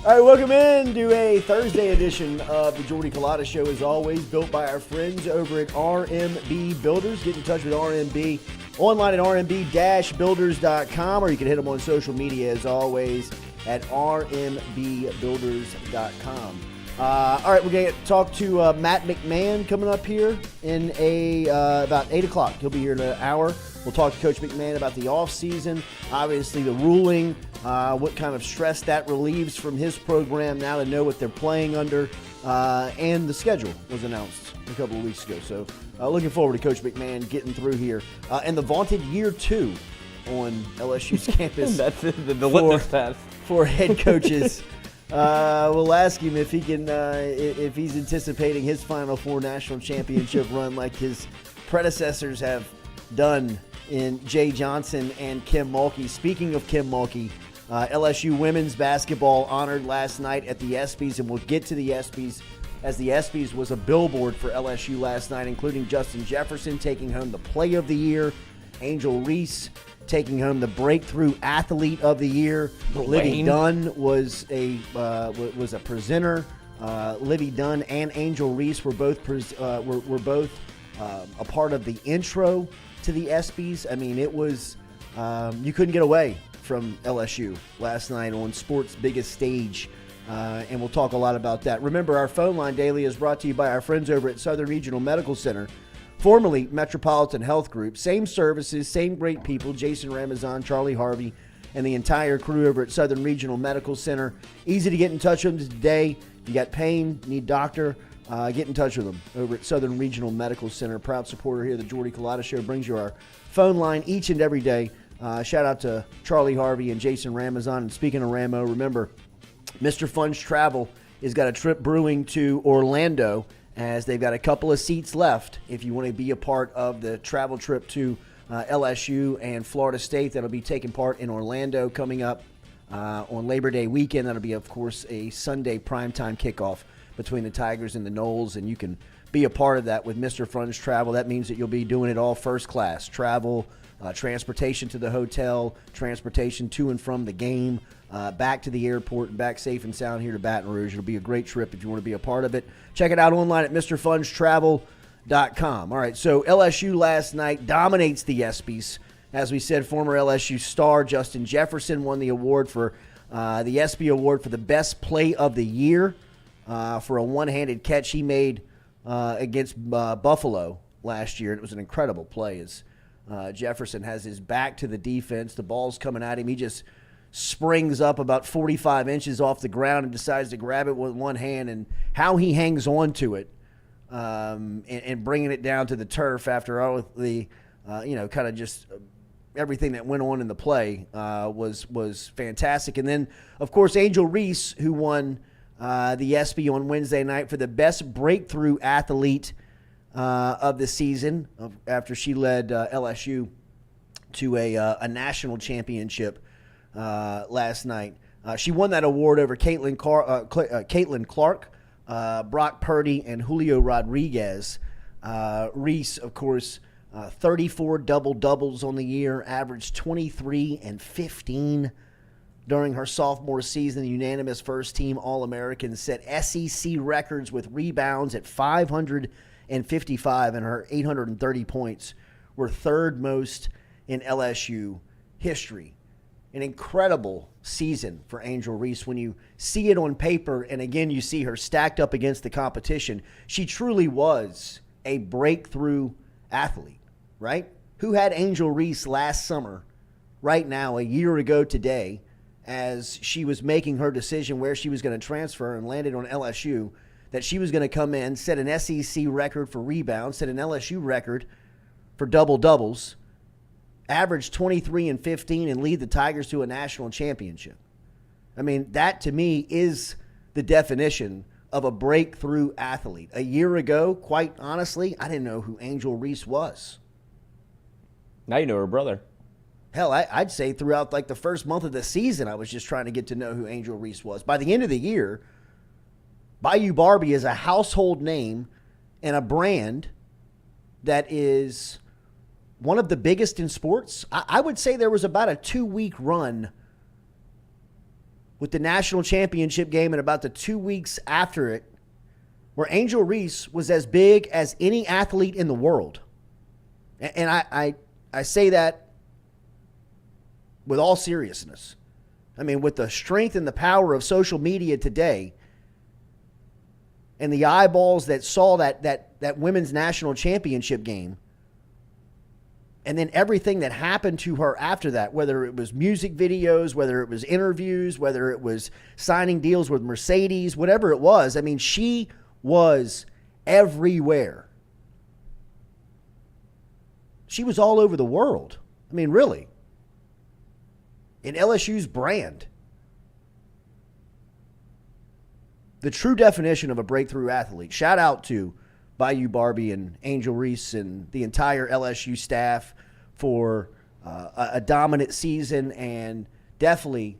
All right, welcome in to a Thursday edition of the Jordy Culotta Show, as always, built by our friends over at RMB Builders. Get in touch with RMB online at rmb-builders.com, or you can hit them on social media, as always, at rmbbuilders.com. All right, we're going to talk to Matt McMahon coming up here in about 8 o'clock. He'll be here in an hour. We'll talk to Coach McMahon about the offseason, obviously the ruling, what kind of stress that relieves from his program now to know what they're playing under, and the schedule was announced a couple of weeks ago. So looking forward to Coach McMahon getting through here. And the vaunted year 2 on LSU's campus. That's the litmus test for head coaches. We'll ask him if he can, if he's anticipating his Final Four national championship run like his predecessors have done in Jay Johnson and Kim Mulkey. Speaking of Kim Mulkey, LSU women's basketball honored last night at the ESPYs, and we'll get to the ESPYs, as the ESPYs was a billboard for LSU last night, including Justin Jefferson taking home the Play of the Year, Angel Reese taking home the Breakthrough Athlete of the Year. Livy Dunn was a presenter. Livy Dunn and Angel Reese were both a part of the intro to the ESPYs. I mean, it was you couldn't get away from LSU last night on sports' biggest stage, and we'll talk a lot about that. Remember, our phone line daily is brought to you by our friends over at Southern Regional Medical Center, formerly Metropolitan Health Group. Same services, same great people, Jason Ramazan, Charlie Harvey, and the entire crew over at Southern Regional Medical Center. Easy to get in touch with them today. If you got pain, need doctor, get in touch with them over at Southern Regional Medical Center. Proud supporter here. The Jordy Culotta Show brings you our phone line each and every day. Shout out to Charlie Harvey and Jason Ramazan. And speaking of Ramo, remember, Mr. Fun's Travel has got a trip brewing to Orlando, as they've got a couple of seats left if you want to be a part of the travel trip to LSU and Florida State. That'll be taking part in Orlando coming up on Labor Day weekend. That'll be, of course, a Sunday primetime kickoff between the Tigers and the Noles, and you can be a part of that with Mr. Fun's Travel. That means that you'll be doing it all first class. Travel, transportation to the hotel, transportation to and from the game, back to the airport, and back safe and sound here to Baton Rouge. It'll be a great trip if you want to be a part of it. Check it out online at MrFunsTravel.com. All right, so LSU last night dominates the ESPYs. As we said, former LSU star Justin Jefferson won the award for the ESPY Award for the best play of the year for a one-handed catch he made against Buffalo last year. It was an incredible play as Jefferson has his back to the defense. The ball's coming at him. He just springs up about 45 inches off the ground and decides to grab it with one hand, and how he hangs on to it and bringing it down to the turf after all the, kind of just everything that went on in the play was fantastic. And then, of course, Angel Reese, who won the ESPY on Wednesday night for the best breakthrough athlete of the season after she led LSU to a national championship last night. She won that award over Caitlin Clark, Brock Purdy, and Julio Rodriguez. Reese, of course, 34 double-doubles on the year, averaged 23 and 15 during her sophomore season. The unanimous first-team All-American, set SEC records with rebounds at 555, and her 830 points were third most in LSU history. An incredible season for Angel Reese. When you see it on paper, and again, you see her stacked up against the competition, she truly was a breakthrough athlete, right? Who had Angel Reese last summer, right now, a year ago today, as she was making her decision where she was going to transfer and landed on LSU, that she was going to come in, set an SEC record for rebounds, set an LSU record for double-doubles, average 23 and 15, and lead the Tigers to a national championship. I mean, that to me is the definition of a breakthrough athlete. A year ago, quite honestly, I didn't know who Angel Reese was. Now you know her brother. Hell, I'd say throughout like the first month of the season, I was just trying to get to know who Angel Reese was. By the end of the year, Bayou Barbie is a household name and a brand that is one of the biggest in sports. I would say there was about a 2-week run with the national championship game and about the 2 weeks after it, where Angel Reese was as big as any athlete in the world. And I say that with all seriousness. I mean, with the strength and the power of social media today and the eyeballs that saw that women's national championship game, and then everything that happened to her after that, whether it was music videos, whether it was interviews, whether it was signing deals with Mercedes, whatever it was, I mean, she was everywhere. She was all over the world. I mean, really. In LSU's brand. The true definition of a breakthrough athlete. Shout out to Bayou Barbie and Angel Reese and the entire LSU staff for a dominant season, and definitely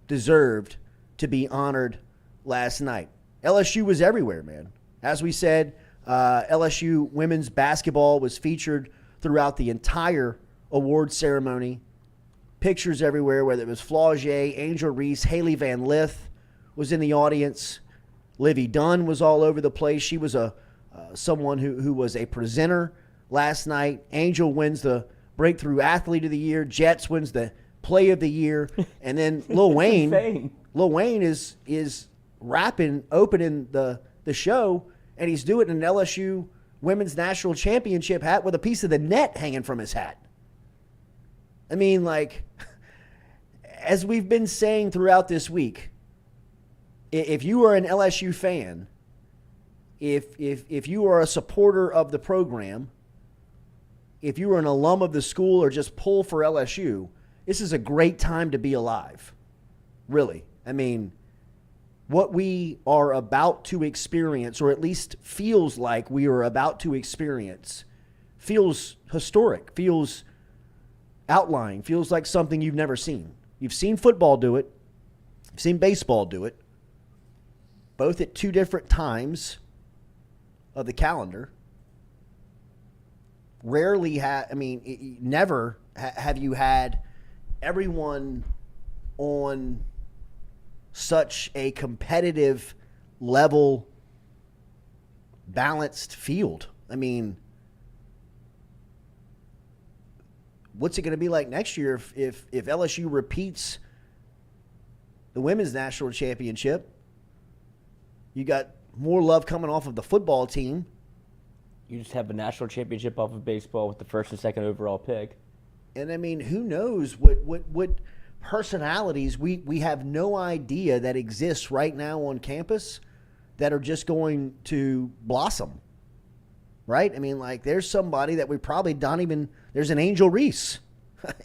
deserved to be honored last night. LSU was everywhere, man. As we said, LSU women's basketball was featured throughout the entire award ceremony. Pictures everywhere, whether it was Flaugier, Angel Reese, Haley Van Lith was in the audience. Livy Dunn was all over the place. She was someone who was a presenter last night. Angel wins the Breakthrough Athlete of the Year. Jets wins the Play of the Year. And then Lil Wayne. Lil Wayne is rapping, opening the show, and he's doing it in an LSU Women's National Championship hat with a piece of the net hanging from his hat. I mean, like, as we've been saying throughout this week, if you are an LSU fan, if you are a supporter of the program, if you are an alum of the school or just pull for LSU, this is a great time to be alive. Really. I mean, what we are about to experience, or at least feels like we are about to experience, feels historic, feels outlying, feels like something you've never seen. You've seen football do it. You've seen baseball do it. Both at two different times of the calendar. Rarely never have you had everyone on such a competitive level, balanced field. I mean, what's it going to be like next year if LSU repeats the women's national championship? You got more love coming off of the football team. You just have a national championship off of baseball with the first and second overall pick. And, I mean, who knows what personalities we have no idea that exists right now on campus that are just going to blossom, right? I mean, like, there's somebody that we probably don't even – there's an Angel Reese.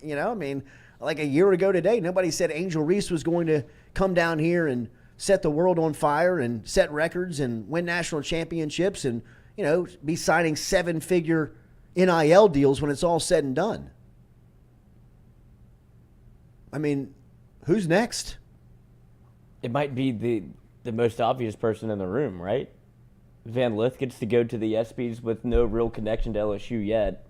You know, I mean, like a year ago today, nobody said Angel Reese was going to come down here and set the world on fire and set records and win national championships and, you know, be signing 7-figure NIL deals when it's all said and done. I mean, who's next? It might be the most obvious person in the room, right? Van Lith gets to go to the ESPYs with no real connection to LSU yet,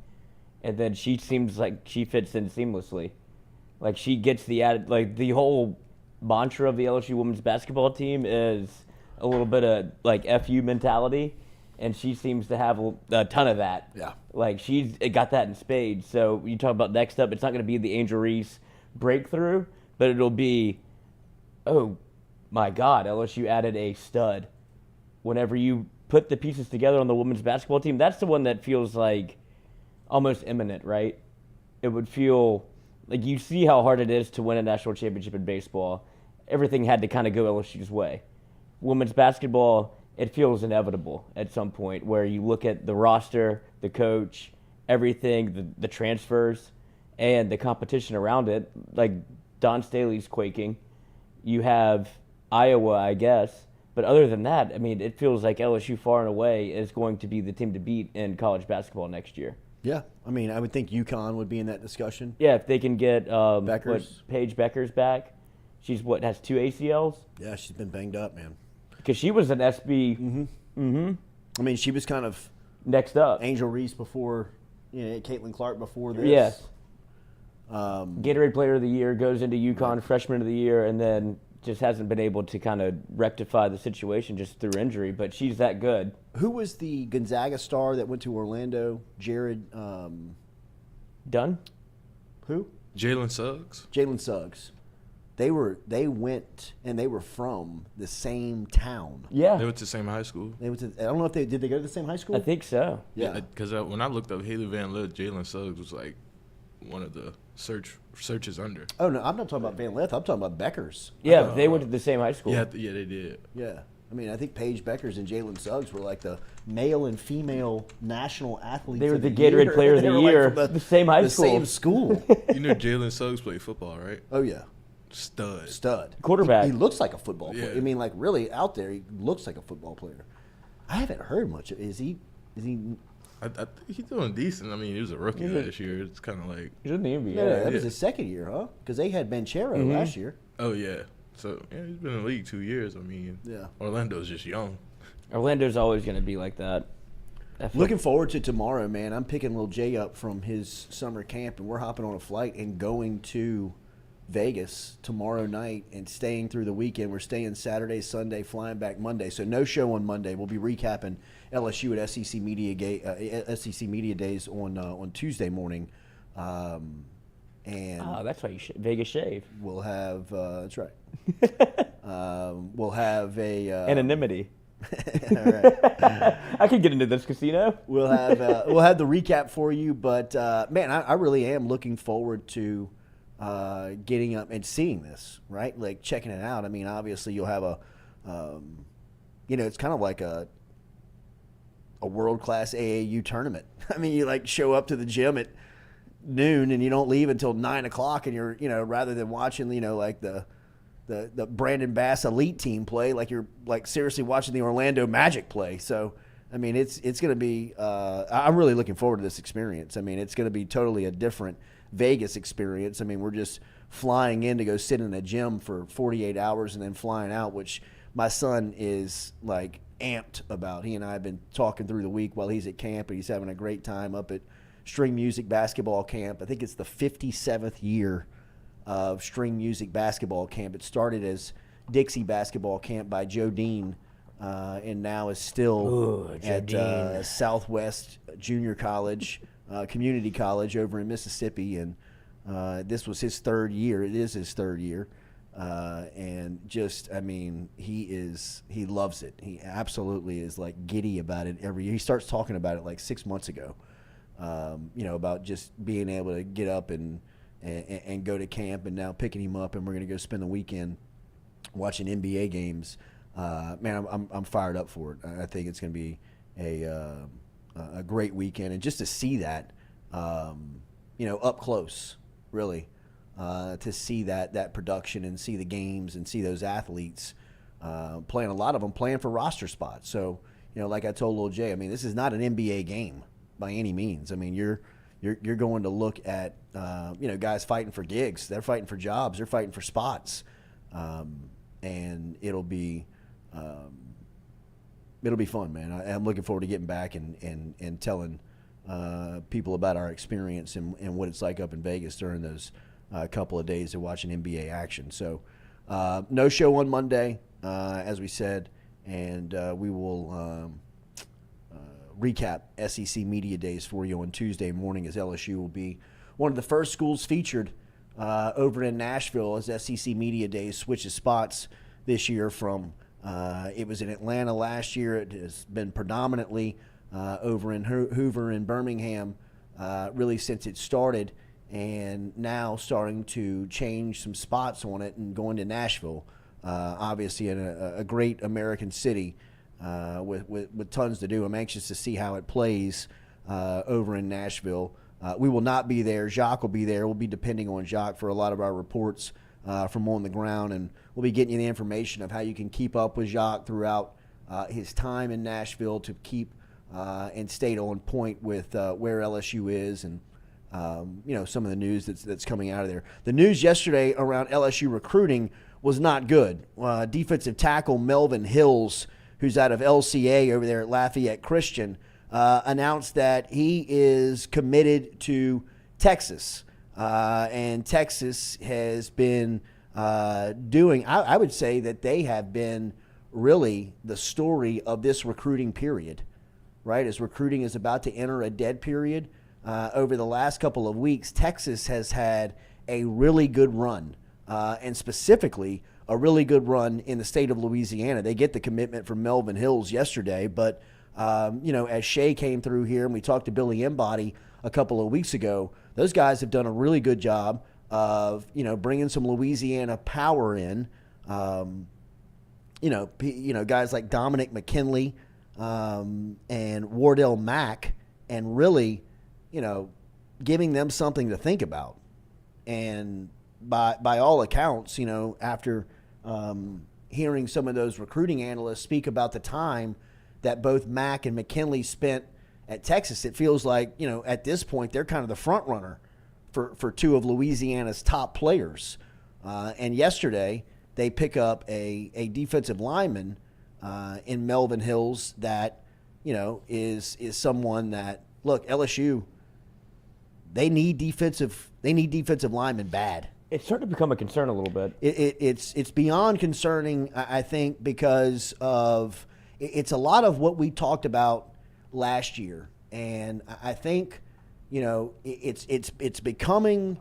and then she seems like she fits in seamlessly. Like, she gets the added, like, the whole mantra of the LSU women's basketball team is a little bit of, like, FU mentality, and she seems to have a ton of that. Yeah. Like, she's got that in spades. So you talk about next up, it's not going to be the Angel Reese breakthrough, but it'll be, oh my God, LSU added a stud. Whenever you put the pieces together on the women's basketball team, that's the one that feels like almost imminent, right? It would feel like you see how hard it is to win a national championship in baseball. Everything had to kind of go LSU's way. Women's basketball, it feels inevitable at some point where you look at the roster, the coach, everything, the transfers, and the competition around it. Like, Don Staley's quaking. You have Iowa, I guess. But other than that, I mean, it feels like LSU far and away is going to be the team to beat in college basketball next year. Yeah. I mean, I would think UConn would be in that discussion. Yeah, if they can get Paige Beckers back. She's, has 2 ACLs? Yeah, she's been banged up, man. Because she was an SB. Mm-hmm. I mean, she was kind of next up. Angel Reese before, Caitlin Clark before this. Yes. Gatorade Player of the Year, goes into UConn Freshman of the Year, and then just hasn't been able to kind of rectify the situation just through injury. But she's that good. Who was the Gonzaga star that went to Orlando? Jared. Done? Who? Jalen Suggs. Jalen Suggs. They went and they were from the same town. Yeah. They went to the same high school. They went to. I don't know if did they go to the same high school? I think so. Yeah. Because when I looked up Haley Van Lith, Jalen Suggs was like one of the searches under. Oh no, I'm not talking about Van Lith. I'm talking about Beckers. Yeah, they went to the same high school. Yeah, they did. Yeah. I mean, I think Paige Beckers and Jalen Suggs were like the male and female national athletes. They were of the Gatorade year. Player of They the were, like, Year. from The same high school. The same school. You know Jalen Suggs played football, right? Oh yeah. Stud. Quarterback. He looks like a football player. Yeah. I mean, like really out there, he looks like a football player. I haven't heard much. Is he? I think he's doing decent. I mean, he was a rookie last year. It's kind of like, He's in the NBA. Yeah, that was Yeah. his second year, huh? Because they had Banchero last year. oh yeah. So yeah, he's been in the league 2 years. I mean, Yeah. Orlando's just young. Orlando's always going to be like that. Looking forward to tomorrow, man. I'm picking little Jay up from his summer camp, and we're hopping on a flight and going to Vegas tomorrow night and staying through the weekend. We're staying Saturday, Sunday, flying back Monday. So no show on Monday. We'll be recapping LSU at SEC Media Days on Tuesday morning, and that's why you Vegas shave. we'll have that's right. We'll have a Anonymity. all right. I could get into this casino. We'll have the recap for you, but man, I really am looking forward to getting up and seeing this, right? Like checking it out. I mean, obviously you'll have it's kind of like a world-class AAU tournament. I mean, you like show up to the gym at noon and you don't leave until 9 o'clock, and you're, rather than watching, like the Brandon Bass elite team play, like you're like seriously watching the Orlando Magic play. So, I mean, it's going to be, I'm really looking forward to this experience. I mean, it's going to be totally a different Vegas experience. I mean, we're just flying in to go sit in a gym for 48 hours and then flying out, which my son is like amped about. He and I have been talking through the week while he's at camp, and he's having a great time up at String Music Basketball Camp. I think it's the 57th year of String Music Basketball Camp. It started as Dixie Basketball Camp by Joe Dean, and now is still at Southwest Junior College, Community College over in Mississippi, and this was his third year. It is his third year, and just, I mean, he loves it. He absolutely is like giddy about it every year. He starts talking about it like 6 months ago, about just being able to get up and go to camp, and now picking him up, and we're going to go spend the weekend watching NBA games. Man, I'm fired up for it. I think it's going to be a great weekend, and just to see that, up close, really, to see that production and see the games and see those athletes playing. A lot of them playing for roster spots. So, like I told Lil Jay, I mean, this is not an NBA game by any means. I mean, you're going to look at guys fighting for gigs. They're fighting for jobs. They're fighting for spots, and it'll be fun, man. I'm looking forward to getting back and telling people about our experience and what it's like up in Vegas during those couple of days of watching NBA action. So no show on Monday, as we said, and we will recap SEC Media Days for you on Tuesday morning, as LSU will be one of the first schools featured over in Nashville as SEC Media Days switches spots this year from it was in Atlanta last year. It has been predominantly over in Hoover and Birmingham really since it started, and now starting to change some spots on it and going to Nashville, obviously in a great American city with tons to do. I'm anxious to see how it plays over in Nashville. We will not be there. Jacques will be there. We'll be depending on Jacques for a lot of our reports from on the ground, and we'll be getting you the information of how you can keep up with Jacques throughout his time in Nashville to keep and stay on point with where LSU is and some of the news that's coming out of there. The news yesterday around LSU recruiting was not good. Defensive tackle Melvin Hills, who's out of LCA over there at Lafayette Christian, announced that he is committed to Texas. and Texas has been doing. I would say that they have been really the story of this recruiting period, right? As recruiting is about to enter a dead period, over the last couple of weeks, Texas has had a really good run, and specifically a really good run in the state of Louisiana. They get the commitment from Melvin Hills yesterday, but as Shea came through here and we talked to Billy Embody a couple of weeks ago, those guys have done a really good job of, bringing some Louisiana power in. Guys like Dominic McKinley and Wardell Mack, and really, giving them something to think about. And by all accounts, after hearing some of those recruiting analysts speak about the time that both Mack and McKinley spent at Texas, it feels like, at this point, they're kind of the front runner for two of Louisiana's top players. And yesterday, they pick up a defensive lineman in Melvin Hills that, is someone that, look, LSU, they need defensive linemen bad. It's starting to become a concern a little bit. It's beyond concerning, I think, because of it's a lot of what we talked about last year, and I think it's becoming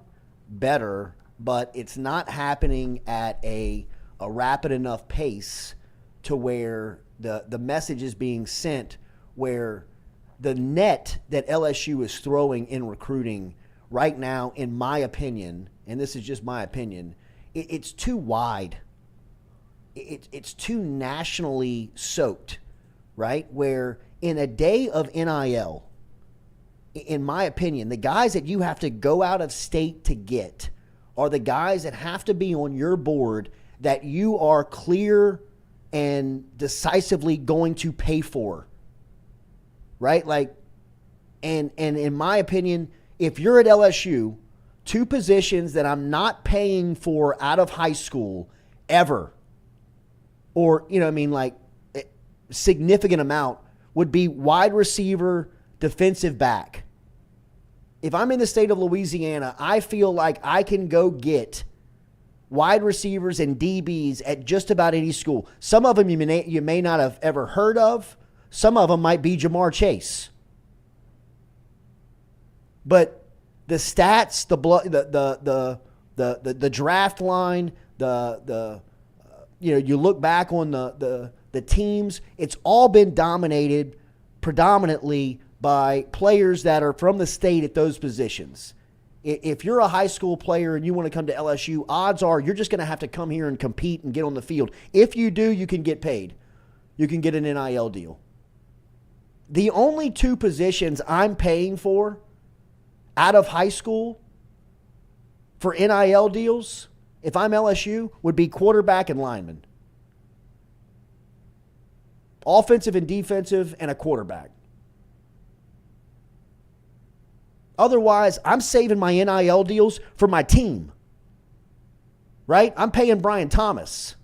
better, but it's not happening at a rapid enough pace to where the message is being sent, where the net that LSU is throwing in recruiting right now, in my opinion, and this is just my opinion, it's too wide. It's too nationally soaked, right? Where in a day of NIL, in my opinion, the guys that you have to go out of state to get are the guys that have to be on your board that you are clear and decisively going to pay for, right? Like, and in my opinion, if you're at LSU, two positions that I'm not paying for out of high school ever, or, significant amount, would be wide receiver, defensive back. If I'm in the state of Louisiana, I feel like I can go get wide receivers and DBs at just about any school. Some of them you may not have ever heard of. Some of them might be Jamar Chase. But the stats, the draft line, you look back on the teams, it's all been dominated predominantly by players that are from the state at those positions. If you're a high school player and you want to come to LSU, odds are you're just going to have to come here and compete and get on the field. If you do, you can get paid. You can get an NIL deal. The only two positions I'm paying for out of high school for NIL deals, if I'm LSU, would be quarterback and lineman. Offensive and defensive, and a quarterback. Otherwise, I'm saving my NIL deals for my team. Right? I'm paying Brian Thomas.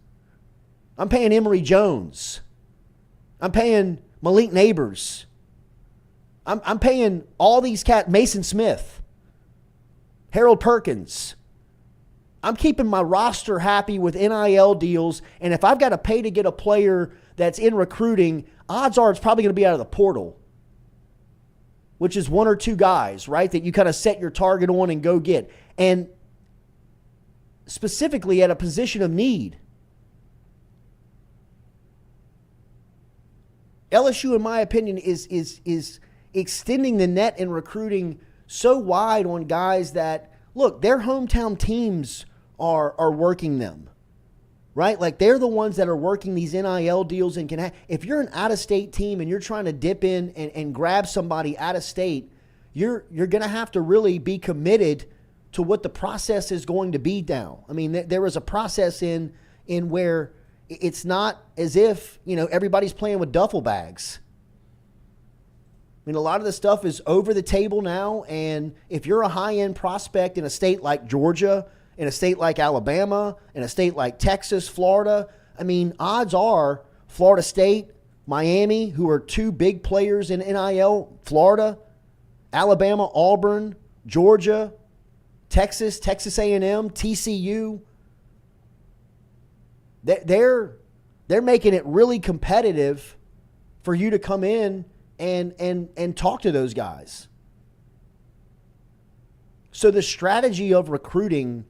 I'm paying Emory Jones. I'm paying Malik Neighbors. I'm paying all these cats, Mason Smith, Harold Perkins. I'm keeping my roster happy with NIL deals, and if I've got to pay to get a player that's in recruiting, odds are it's probably going to be out of the portal, which is one or two guys, right, that you kind of set your target on and go get. And specifically at a position of need. LSU, in my opinion, is extending the net in recruiting so wide on guys that, look, their hometown teams are working them, right? Like, they're the ones that are working these NIL deals and can if you're an out-of-state team and you're trying to dip in and grab somebody out of state, you're going to have to really be committed to what the process is going to be down. I mean, there is a process in where it's not as if, everybody's playing with duffel bags. I mean, a lot of the stuff is over the table now, and if you're a high-end prospect in a state like Georgia, in a state like Alabama, in a state like Texas, Florida, I mean, odds are Florida State, Miami, who are two big players in NIL, Florida, Alabama, Auburn, Georgia, Texas, Texas A&M, TCU. They're making it really competitive for you to come in and talk to those guys. So the strategy of recruiting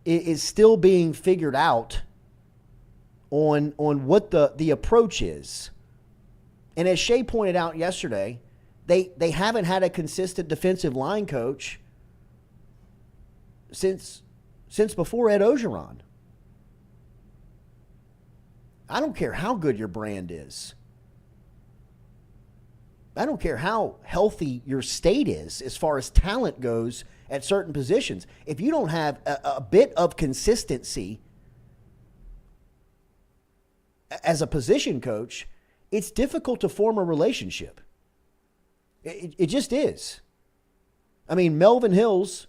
is still being figured out on what the approach is. And as Shea pointed out yesterday, they haven't had a consistent defensive line coach since before Ed Ogeron. I don't care how good your brand is. I don't care how healthy your state is as far as talent goes at certain positions. If you don't have a bit of consistency as a position coach, it's difficult to form a relationship. It just is. I mean, Melvin Hills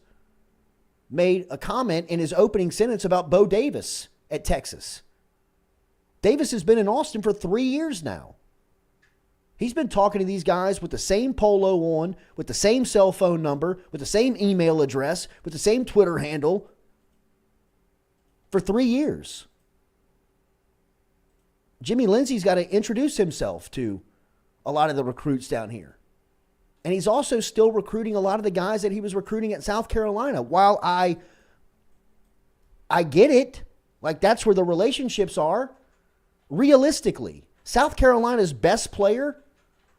made a comment in his opening sentence about Bo Davis at Texas. Davis has been in Austin for 3 years now. He's been talking to these guys with the same polo on, with the same cell phone number, with the same email address, with the same Twitter handle for 3 years. Jimmy Lindsey's got to introduce himself to a lot of the recruits down here. And he's also still recruiting a lot of the guys that he was recruiting at South Carolina. While I get it, like that's where the relationships are, realistically, South Carolina's best player,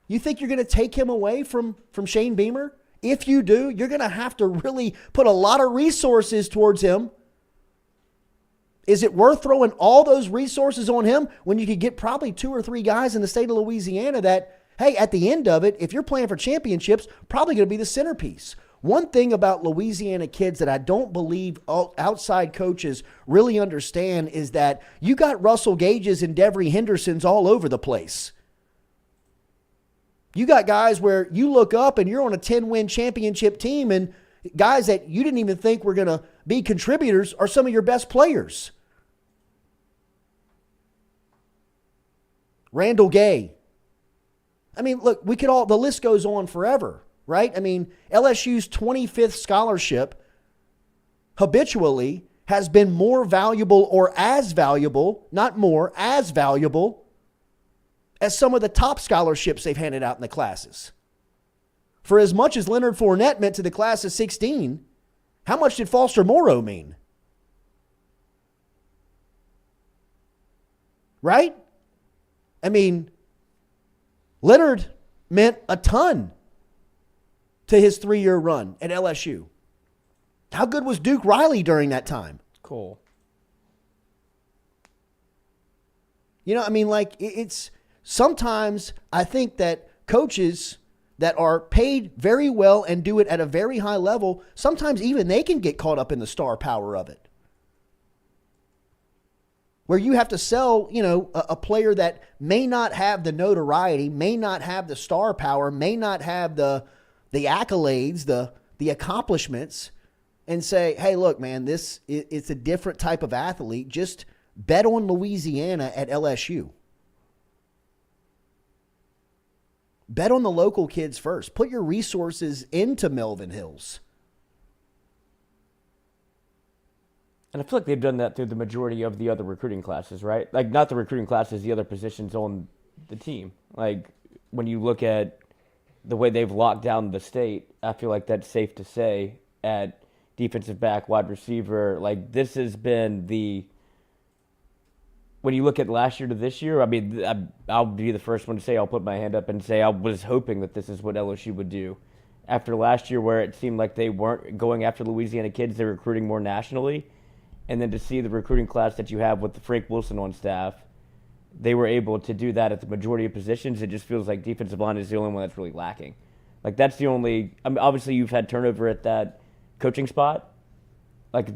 you think you're going to take him away from Shane Beamer? If you do, you're going to have to really put a lot of resources towards him. Is it worth throwing all those resources on him when you could get probably 2 or 3 guys in the state of Louisiana that, hey, at the end of it, if you're playing for championships, probably going to be the centerpiece? One thing about Louisiana kids that I don't believe outside coaches really understand is that you got Russell Gages and Devery Hendersons all over the place. You got guys where you look up and you're on a 10-win championship team, and guys that you didn't even think were going to be contributors are some of your best players. Randall Gay. I mean, look, the list goes on forever, right? I mean, LSU's 25th scholarship habitually has been more valuable or as valuable, not more, as valuable as some of the top scholarships they've handed out in the classes. For as much as Leonard Fournette meant to the class of 16, how much did Foster Morrow mean? Right? I mean, Leonard meant a ton to his 3-year run at LSU. How good was Duke Riley during that time? Cool. You know, I mean, like, it's sometimes I think that coaches that are paid very well and do it at a very high level, sometimes even they can get caught up in the star power of it. Where you have to sell, you know, a player that may not have the notoriety, may not have the star power, may not have the accolades, the accomplishments, and say, hey, look, man, it's a different type of athlete. Just bet on Louisiana at LSU. Bet on the local kids first. Put your resources into Melvin Hills. And I feel like they've done that through the majority of the other recruiting classes, right? Like, not the recruiting classes, the other positions on the team. Like, when you look at the way they've locked down the state, I feel like that's safe to say at defensive back, wide receiver. Like, this has been the... When you look at last year to this year, I mean, I'll be the first one to say, I'll put my hand up and say I was hoping that this is what LSU would do. After last year where it seemed like they weren't going after Louisiana kids, they're recruiting more nationally. And then to see the recruiting class that you have with the Frank Wilson on staff, they were able to do that at the majority of positions. It just feels like defensive line is the only one that's really lacking. Like, that's the only... I mean, obviously, you've had turnover at that coaching spot. Like,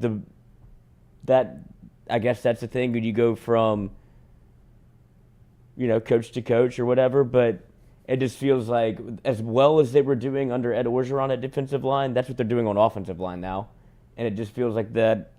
I guess that's the thing when you go from, you know, coach to coach or whatever, but it just feels like as well as they were doing under Ed Orgeron at defensive line, that's what they're doing on offensive line now. And it just feels like that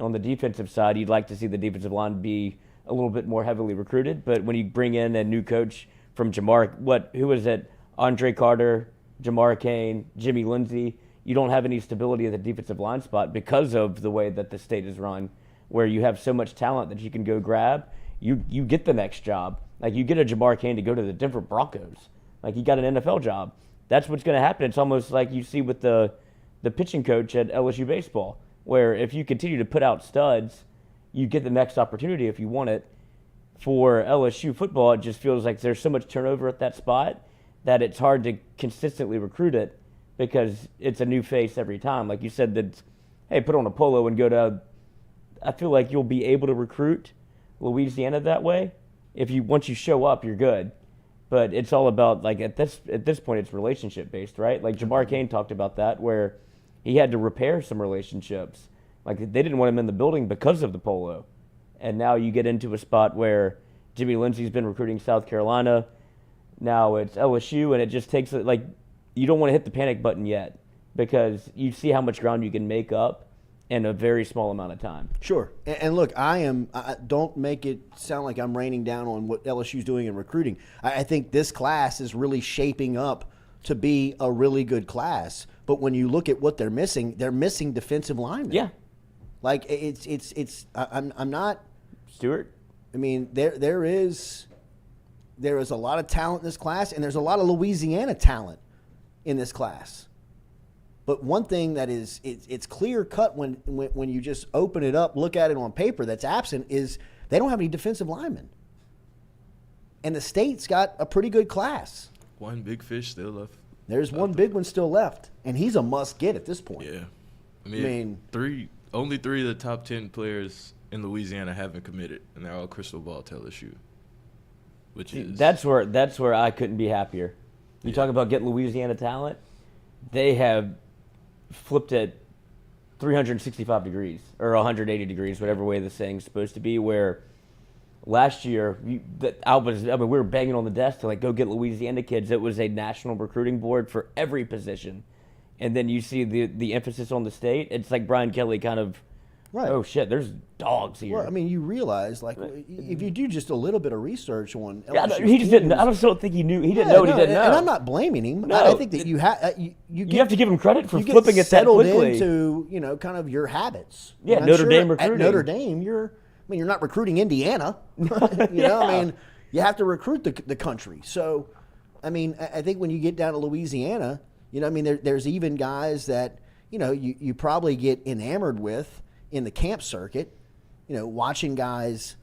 on the defensive side, you'd like to see the defensive line be a little bit more heavily recruited. But when you bring in a new coach from who was it? Andre Carter, Jamar Kane, Jimmy Lindsey, you don't have any stability at the defensive line spot because of the way that the state is run, where you have so much talent that you can go grab. You get the next job. Like, you get a Jamar Cain to go to the Denver Broncos. Like, he got an NFL job. That's what's going to happen. It's almost like you see with the pitching coach at LSU baseball, where if you continue to put out studs, you get the next opportunity if you want it. For LSU football, it just feels like there's so much turnover at that spot that it's hard to consistently recruit it because it's a new face every time. Like you said, that, hey, put on a polo and go to – I feel like you'll be able to recruit Louisiana that way. Once you show up, you're good. But it's all about, like, at this point, it's relationship based, right? Like Jamar Cain talked about that, where he had to repair some relationships. Like, they didn't want him in the building because of the polo. And now you get into a spot where Jimmy Lindsey's been recruiting South Carolina. Now it's LSU, and it just takes, like, you don't want to hit the panic button yet because you see how much ground you can make up in a very small amount of time. Sure. And look, don't make it sound like I'm raining down on what LSU's doing in recruiting. I think this class is really shaping up to be a really good class. But when you look at what they're missing defensive linemen. Yeah. Like, I'm not. Stewart? I mean, there is a lot of talent in this class, and there's a lot of Louisiana talent in this class. But one thing that is it's clear cut when you just open it up, look at it on paper that's absent is they don't have any defensive linemen. And the state's got a pretty good class. One big fish still left. There's one big one still left, and he's a must get at this point. Yeah. I mean only 3 of the top 10 players in Louisiana haven't committed, and they're all crystal ball to LSU. That's where I couldn't be happier. You talk about getting Louisiana talent, they have flipped it 365 degrees or 180 degrees, whatever way the saying's supposed to be, where last year we were banging on the desk to, like, go get Louisiana kids. It was a national recruiting board for every position. And then you see the emphasis on the state. It's like Brian Kelly kind of, right. Oh, shit, there's dogs here. Well, I mean, you realize, like, if you do just a little bit of research on LSU, yeah, he just didn't. I don't think he knew. He didn't know what he didn't know. And I'm not blaming him. No, I think that you have to give him credit for flipping it that settled quickly. Into kind of your habits. Yeah, and Notre Dame recruiting. At Notre Dame, you're not recruiting Indiana. I mean, you have to recruit the country. So, I mean, I think when you get down to Louisiana, there's even guys that you probably get enamored with in the camp circuit, watching guys,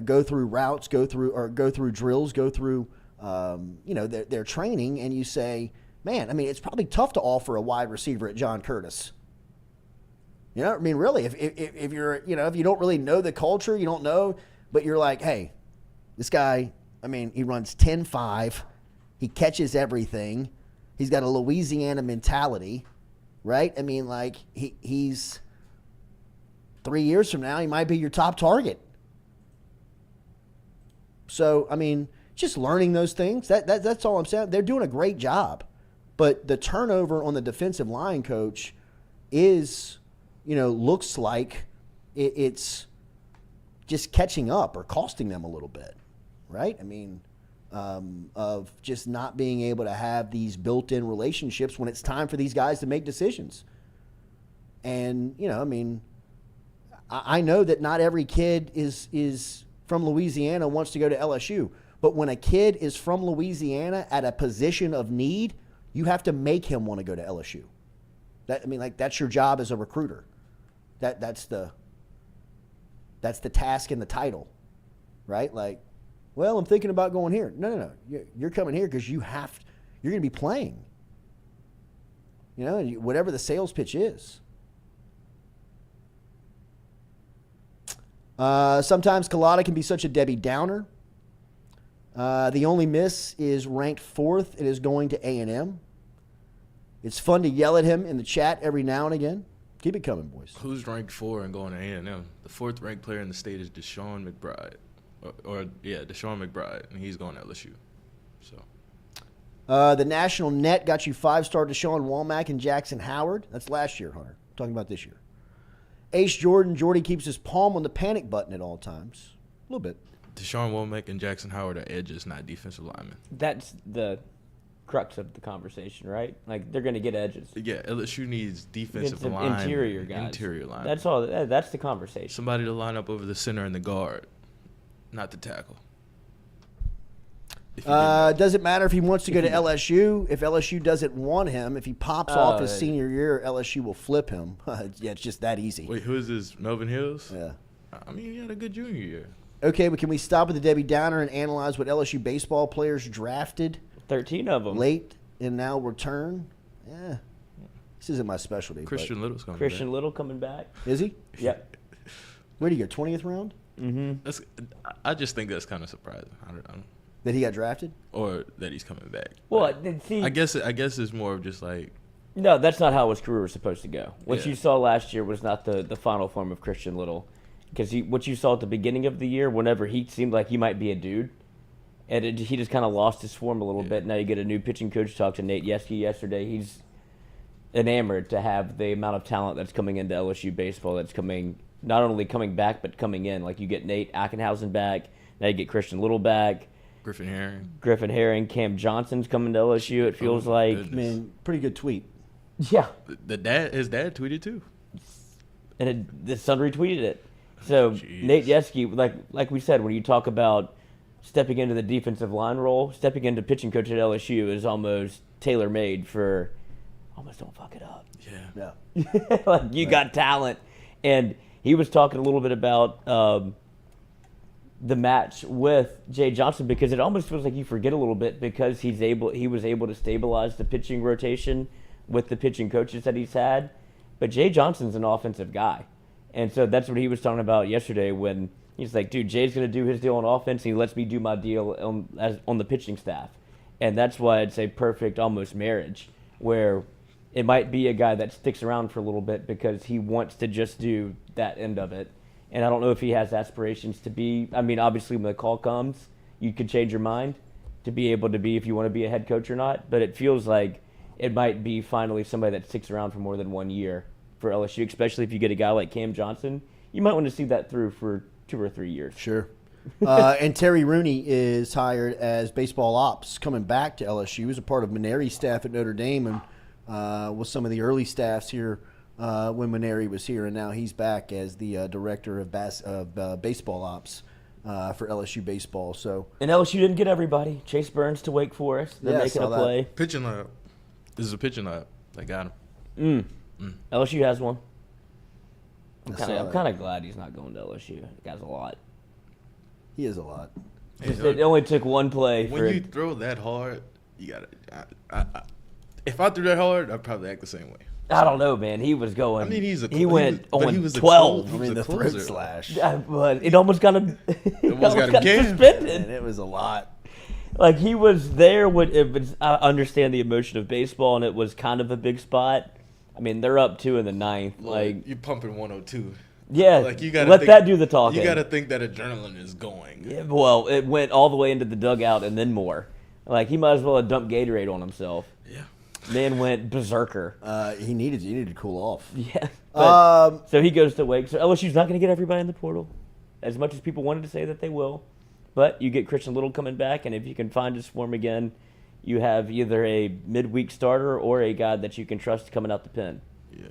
go through routes, go through drills, go through, their training, and you say, man, I mean, it's probably tough to offer a wide receiver at John Curtis. I mean, really, if you're, if you don't really know the culture, you don't know, but you're like, hey, this guy, I mean, he runs 10.5, he catches everything, he's got a Louisiana mentality, right? I mean, like, he's 3 years from now, he might be your top target. So, I mean, just learning those things, that's all I'm saying. They're doing a great job. But the turnover on the defensive line, coach, is, looks like it's just catching up or costing them a little bit, right? I mean, of just not being able to have these built-in relationships when it's time for these guys to make decisions. And, I mean, I know that not every kid is from Louisiana wants to go to LSU, but when a kid is from Louisiana at a position of need, you have to make him want to go to LSU. That's your job as a recruiter. That's the task and the title, right? Like, well, I'm thinking about going here. No. You're coming here because you're going to be playing. Whatever the sales pitch is. Sometimes Culotta can be such a Debbie Downer. The only miss is ranked 4th. It is going to A&M. It's fun to yell at him in the chat every now and again. Keep it coming, boys. Who's ranked 4 and going to A&M? The 4th ranked player in the state is Deshaun McBride. Deshaun McBride, and he's going to LSU. So, the national net got you 5-star Deshaun Womack and Jackson Howard. That's last year, Hunter. I'm talking about this year. Ace Jordy keeps his palm on the panic button at all times. A little bit. Deshaun Womack and Jackson Howard are edges, not defensive linemen. That's the crux of the conversation, right? Like, they're going to get edges. Yeah, LSU needs defensive Some line. interior guys. Interior line. That's all. That's the conversation. Somebody to line up over the center and the guard, not the tackle. Does it matter if he wants to go to LSU? If LSU doesn't want him, if he pops off his senior year, LSU will flip him. Yeah, it's just that easy. Wait, who is this? Melvin Hills? Yeah. I mean, he had a good junior year. Okay, but can we stop at the Debbie Downer and analyze what LSU baseball players drafted 13 of them. late and now return? Yeah. This isn't my specialty. Christian Little's coming Christian back. Little coming back. Is he? Yep. Where do you go, 20th round? I just think that's kind of surprising. I don't, That he got drafted? or that he's coming back. Well, But see, I guess it's more of just like no, that's not how his career was supposed to go. What Yeah. you saw last year was not the final form of Christian Little. Because what you saw at the beginning of the year, whenever he seemed like he might be a dude, and he just kind of lost his form a little bit. Now you get a new pitching coach. Talked to Nate Yesky yesterday. He's enamored to have the amount of talent that's coming into LSU baseball. That's not only coming back, but coming in. Like, you get Nate Ackenhausen back. Now you get Christian Little back. Griffin Herring, Cam Johnson's coming to LSU. It feels like. goodness. I mean, pretty good tweet. Yeah. His dad tweeted too. And the Sun retweeted it. So Jeez. Nate Yesky, like we said, when you talk about stepping into the defensive line role, stepping into pitching coach at LSU is almost tailor-made for almost don't fuck it up. Yeah. Yeah. Like, you got talent. And he was talking a little bit about the match with Jay Johnson, because it almost feels like you forget a little bit because he was able to stabilize the pitching rotation with the pitching coaches that he's had. But Jay Johnson's an offensive guy. And so that's what he was talking about yesterday when he's like, dude, Jay's going to do his deal on offense, and he lets me do my deal on the pitching staff. And that's why it's a perfect almost marriage, where it might be a guy that sticks around for a little bit because he wants to just do that end of it. And I don't know if he has aspirations to be, I mean, obviously when the call comes, you could change your mind to be able to be if you want to be a head coach or not. But it feels like it might be finally somebody that sticks around for more than 1 year for LSU, especially if you get a guy like Cam Johnson. You might want to see that through for 2 or 3 years. Sure. And Terry Rooney is hired as baseball ops coming back to LSU. He was a part of Maneri's staff at Notre Dame and was some of the early staffs here when Maneri was here. And now he's back as the director of baseball ops for LSU baseball. So, And LSU didn't get everybody. Chase Burns to Wake Forest. They're Yeah, I making saw a play. Pitching lab. This is a pitching lab. They got him. LSU has one. I'm saw that. kind of glad he's not going to LSU. The guy's a lot. he is a lot. Just, it only took one play When for you throw that hard, you gotta. If I threw that hard, I'd probably act the same way. I don't know, man. He was going. I mean, he went on he was a 12. close- I mean, the he was a throat closer. slash. But it almost got him. almost got him canned. suspended. And it was a lot. Like, he was there when it was. I understand the emotion of baseball, and it was kind of a big spot. I mean, they're up 2 in the ninth. Like, you're pumping 102. yeah, Like, you gotta let think, that do the talking. You gotta think that adrenaline is going. Yeah, well, it went all the way into the dugout and then more. Like, he might as well have dumped Gatorade on himself. Yeah. Man went berserker. He needed to cool off. Yeah. But, so he goes to Wake. So LSU's not going to get everybody in the portal, as much as people wanted to say that they will. But you get Christian Little coming back, and if you can find his form again, you have either a midweek starter or a guy that you can trust coming out the pen. Yeah.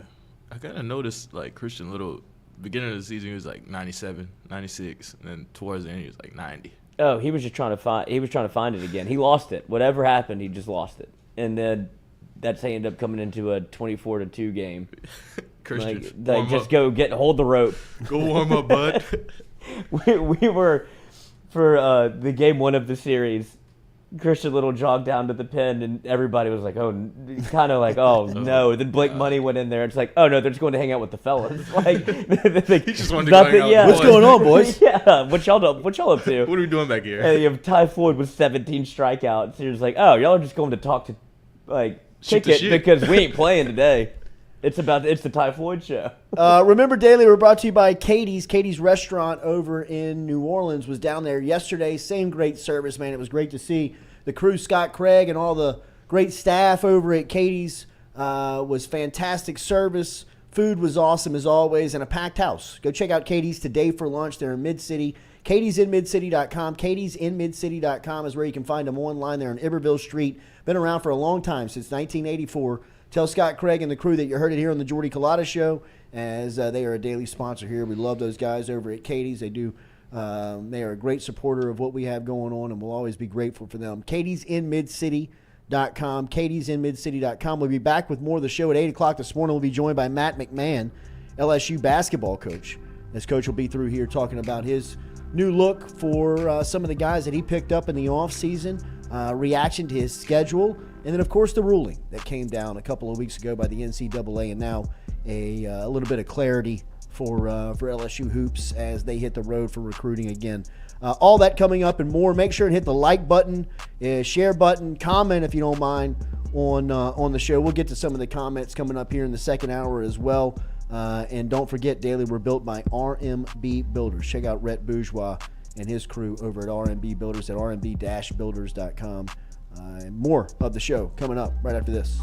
I kind of noticed, like, Christian Little, beginning of the season, he was like 97, 96, and then towards the end, he was like 90. Oh, he was just trying to find. He was trying to find it again. He lost it. Whatever happened, he just lost it, and then that's how he ended up coming into a 24-2 game. Christian, Like just go hold the rope. Go warm up, bud. we were for the game 1 of the series. Christian Little jogged down to the pen, and everybody was like, "Oh," kind of like, "Oh no." Then Blake Money went in there. It's like, "Oh no, they're just going to hang out with the fellas." Like, He just wanted to go hang out with the What's boys. going on, boys? Yeah, what y'all up to? What are we doing back here? And you have Ty Floyd with 17 strikeouts. So you're just like, "Oh, y'all are just going to talk to like Shoot kick the it shit." because we ain't playing today." It's the Ty Floyd show. Remember Daily, we're brought to you by Katie's. Katie's Restaurant over in New Orleans was down there yesterday. Same great service, man. It was great to see the crew, Scott Craig, and all the great staff over at Katie's. Was fantastic service Food was awesome as always, and a packed house. Go check out Katie's today for lunch. They're in Mid-City. Katie'sInMidCity.com. Katie'sInMidCity.com is where you can find them online. They're on Iberville Street. Been around for a long time, since 1984. Tell Scott Craig and the crew that you heard it here on the Jordy Culotta Show, as they are a daily sponsor here. We love those guys over at Katie's. They are a great supporter of what we have going on, and we'll always be grateful for them. Katie'sInMidCity.com. Katie'sInMidCity.com. We'll be back with more of the show at 8 o'clock this morning. We'll be joined by Matt McMahon, LSU basketball coach. This coach will be through here talking about his new look for some of the guys that he picked up in the offseason, reaction to his schedule, and then, of course, the ruling that came down a couple of weeks ago by the NCAA, and now a little bit of clarity for LSU hoops as they hit the road for recruiting again. All that coming up and more. Make sure and hit the like button, share button, comment if you don't mind on the show. We'll get to some of the comments coming up here in the second hour as well. And don't forget, daily, we're built by RMB Builders. Check out Rhett Bourgeois and his crew over at RMB Builders at rmb-builders.com. And more of the show coming up right after this.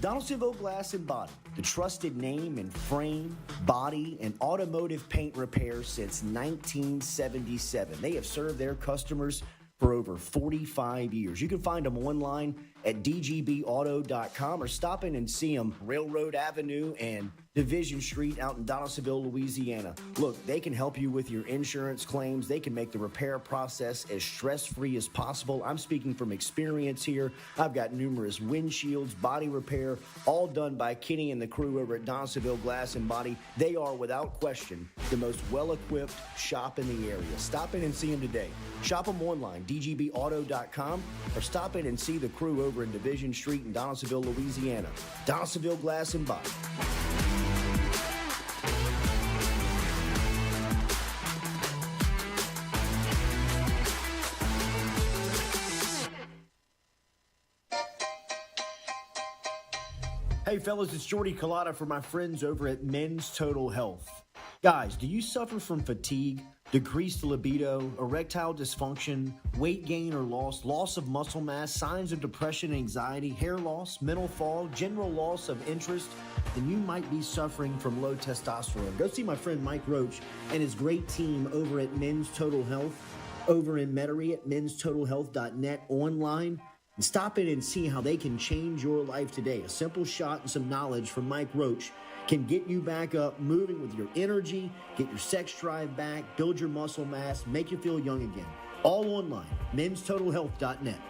Donaldsonville Glass and Body, the trusted name in frame, body, and automotive paint repair since 1977. They have served their customers for over 45 years. You can find them online at dgbauto.com or stop in and see them Railroad Avenue and Division Street out in Donaldsonville, Louisiana. Look, they can help you with your insurance claims. They can make the repair process as stress-free as possible. I'm speaking from experience here. I've got numerous windshields, body repair, all done by Kenny and the crew over at Donaldsonville Glass and Body. They are, without question, the most well-equipped shop in the area. Stop in and see them today. Shop them online, dgbauto.com, or stop in and see the crew over in Division Street in Donaldsonville, Louisiana. Donaldsonville Glass and Body. Hey fellas, it's Jordy Culotta for my friends over at Men's Total Health. Guys, do you suffer from fatigue, decreased libido, erectile dysfunction, weight gain or loss of muscle mass, signs of depression, anxiety, hair loss, mental fog, general loss of interest? Then you might be suffering from low testosterone. Go see my friend Mike Roach and his great team over at Men's Total Health, over in Metairie at menstotalhealth.net online. And stop in and see how they can change your life today. A simple shot and some knowledge from Mike Roach can get you back up, moving with your energy, get your sex drive back, build your muscle mass, make you feel young again. All online, menstotalhealth.net.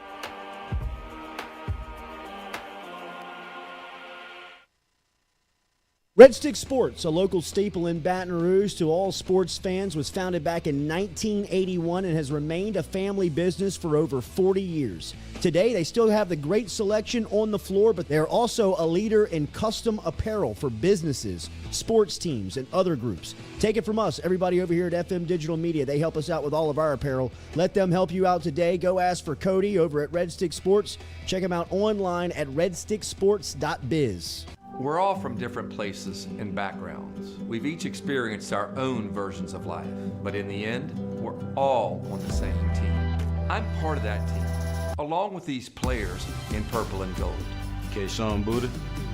Red Stick Sports, a local staple in Baton Rouge to all sports fans, was founded back in 1981 and has remained a family business for over 40 years. Today, they still have the great selection on the floor, but they're also a leader in custom apparel for businesses, sports teams, and other groups. Take it from us, everybody over here at FM Digital Media. They help us out with all of our apparel. Let them help you out today. Go ask for Cody over at Red Stick Sports. Check them out online at redsticksports.biz. We're all from different places and backgrounds. We've each experienced our own versions of life, but in the end, we're all on the same team. I'm part of that team, along with these players in purple and gold. Kayshawn Buddha,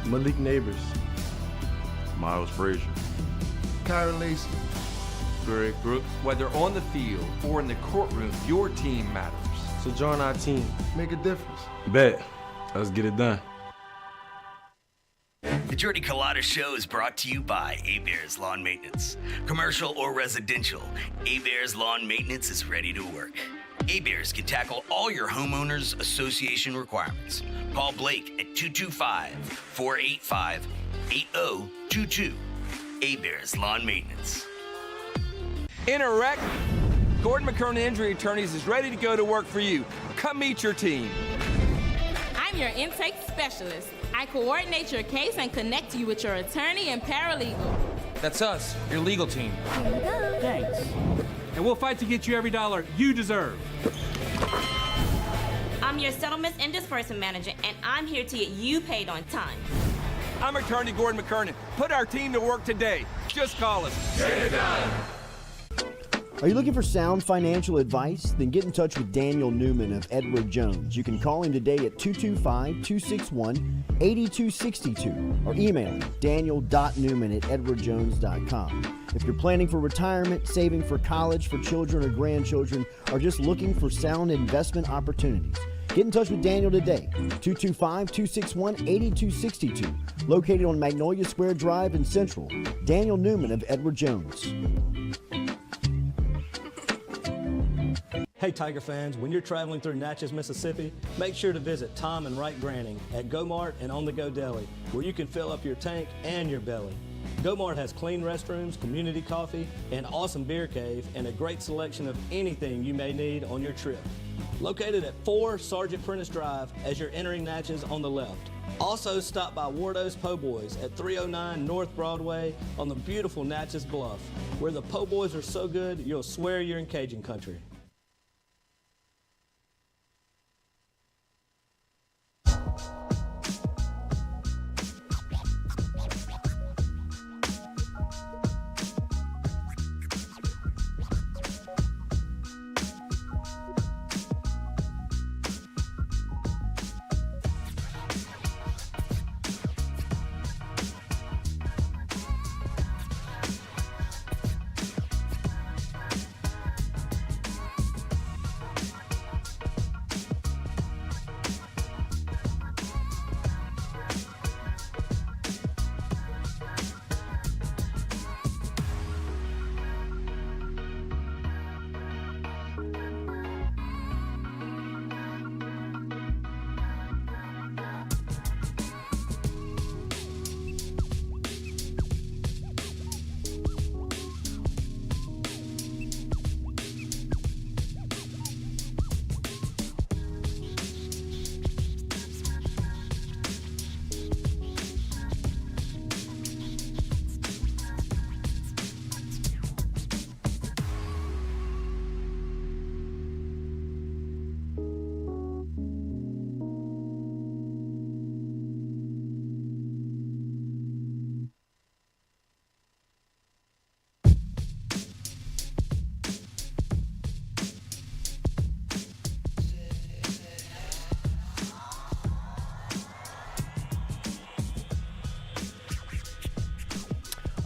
Malik Neighbors, Miles Frazier, Kyra Lacey, Greg Brooks. Whether on the field or in the courtroom, your team matters. So join our team. make a difference. Bet. Let's get it done. The Jordy Culotta Show is brought to you by A-Bears Lawn Maintenance. Commercial or residential, A-Bears Lawn Maintenance is ready to work. A-Bears can tackle all your homeowners association requirements. Call Blake at 225-485-8022. A-Bears Lawn Maintenance. In a wreck, Gordon McKernan Injury Attorneys is ready to go to work for you. Come meet your team. I'm your intake specialist. I coordinate your case and connect you with your attorney and paralegal. That's us, your legal team. Here you go. Thanks. And we'll fight to get you every dollar you deserve. I'm your settlements and disbursement manager, and I'm here to get you paid on time. I'm attorney Gordon McKernan. Put our team to work today. Just call us. Get it done. Are you looking for sound financial advice? Then get in touch with Daniel Newman of Edward Jones. You can call him today at 225-261-8262 or email him daniel.newman@edwardjones.com. If you're planning for retirement, saving for college for children or grandchildren, or just looking for sound investment opportunities, get in touch with Daniel today, 225-261-8262, located on Magnolia Square Drive in Central. Daniel Newman of Edward Jones. Hey Tiger fans, when you're traveling through Natchez, Mississippi, make sure to visit Tom and Wright Granning at Go-Mart and On The Go Deli, where you can fill up your tank and your belly. Go-Mart has clean restrooms, community coffee, an awesome beer cave, and a great selection of anything you may need on your trip. Located at 4 Sergeant Prentice Drive as you're entering Natchez on the left. Also stop by Wardo's Po' Boys at 309 North Broadway on the beautiful Natchez Bluff, where the Po' Boys are so good you'll swear you're in Cajun country.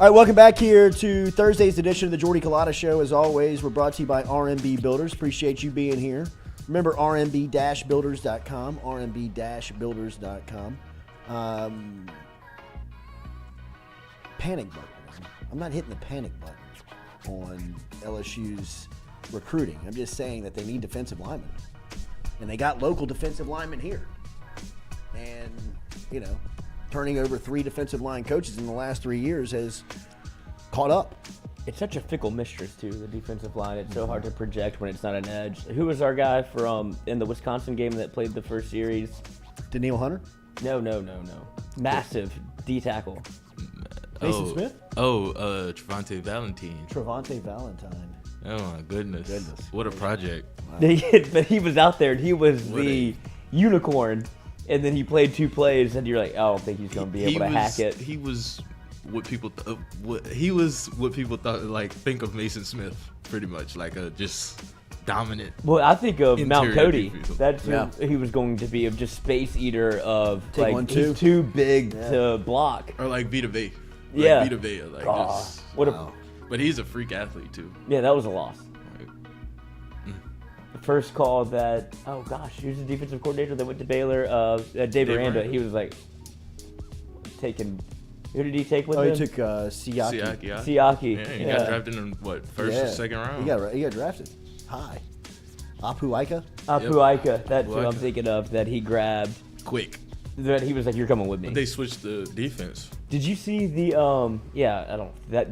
All right, welcome back here to Thursday's edition of the Jordy Culotta Show. As always, we're brought to you by RMB Builders. Appreciate you being here. Remember, rmb-builders.com, rmb-builders.com. Panic button. I'm not hitting the panic button on LSU's recruiting. I'm just saying that they need defensive linemen. And they got local defensive linemen here. And, you know, turning over 3 defensive line coaches in the last 3 years has caught up. It's such a fickle mistress, too, the defensive line. It's so hard to project when it's not an edge. Who was our guy from in the Wisconsin game that played the first series? Daniil Hunter? No. Massive D-tackle. Mason Smith? Trevante Valentine. Trevante Valentine. Oh, my goodness. What a project. Wow. But he was out there, and he was the unicorn. And then he played 2 plays, and you're like, I don't think he's going to be able to hack it. He was what people thought. Like, think of Mason Smith, pretty much, like a just dominant. Well, I think of Mount Cody. Defensive. That's who he was going to be, of just space eater of Take like 1-2. He's too big to block. Or like Vita Vea. Yeah. Vita Vea, like just. But he's a freak athlete too. Yeah, that was a loss. The first call that, oh gosh, he was the defensive coordinator that went to Baylor, Dave Aranda. He was like taking, who did he take with him? He took Siaki. Siaki. Yeah, he got drafted in what, first or second round? He got drafted high. Apu Aika, that's who I'm thinking of, that he grabbed. Quick. That he was like, you're coming with me. But they switched the defense. Did you see the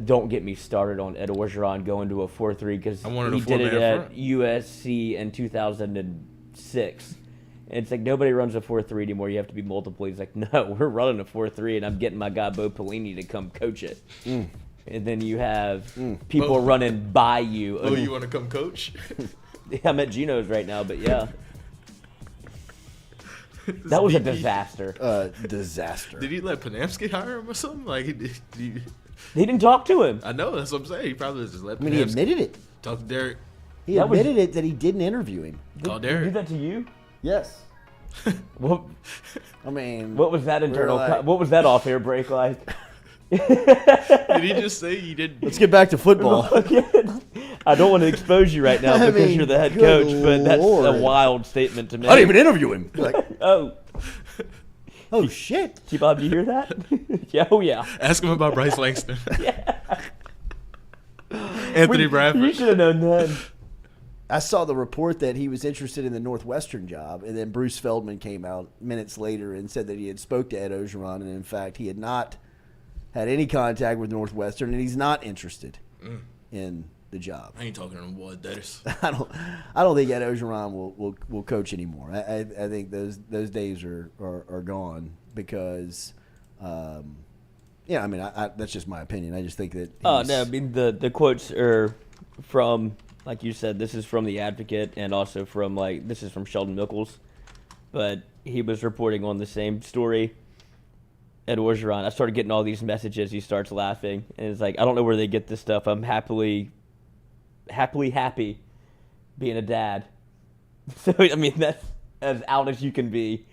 don't get me started on Ed Orgeron going to a 4-3 because he did it at USC in 2006. And it's like nobody runs a 4-3 anymore. You have to be multiple. He's like, no, we're running a 4-3, and I'm getting my guy Bo Pelini to come coach it. And then you have people running by you. Oh, you want to come coach? I'm at Gino's right now, but yeah. That was a disaster. Disaster. Did he let Panamsky hire him or something? Like, He didn't talk to him. I know, that's what I'm saying. He probably just let I mean, he admitted it. talk to Derek. He admitted it that he didn't interview him. Call Did Derek. that to you? Yes. What, I mean, what was that internal? like- What was that off-air break like? Did he just say he didn't? let's get back to football. I don't want to expose you right now I because mean, you're the head good coach, but that's Lord. a wild statement to make. I didn't even interview him. Like, Oh, shit. T-Bob, do you hear that? Yeah, oh yeah. Ask him about Bryce Langston. Anthony Bradford. You should have known then. I saw the report that he was interested in the Northwestern job, and then Bruce Feldman came out minutes later and said that he had spoke to Ed Ogeron, and in fact he had not had any contact with Northwestern, and he's not interested in the job. I ain't talking to him, boy. That is. I don't think Ed Ogeron will coach anymore. I think those days are gone because, I mean, that's just my opinion. I just think that. Oh no, I mean the quotes are from, like you said, this is from The Advocate, and also from this is from Sheldon Mickles, but he was reporting on the same story. Ed Orgeron, I started getting all these messages. He starts laughing, and it's like, I don't know where they get this stuff. I'm happy being a dad. So I mean, that's as out as you can be.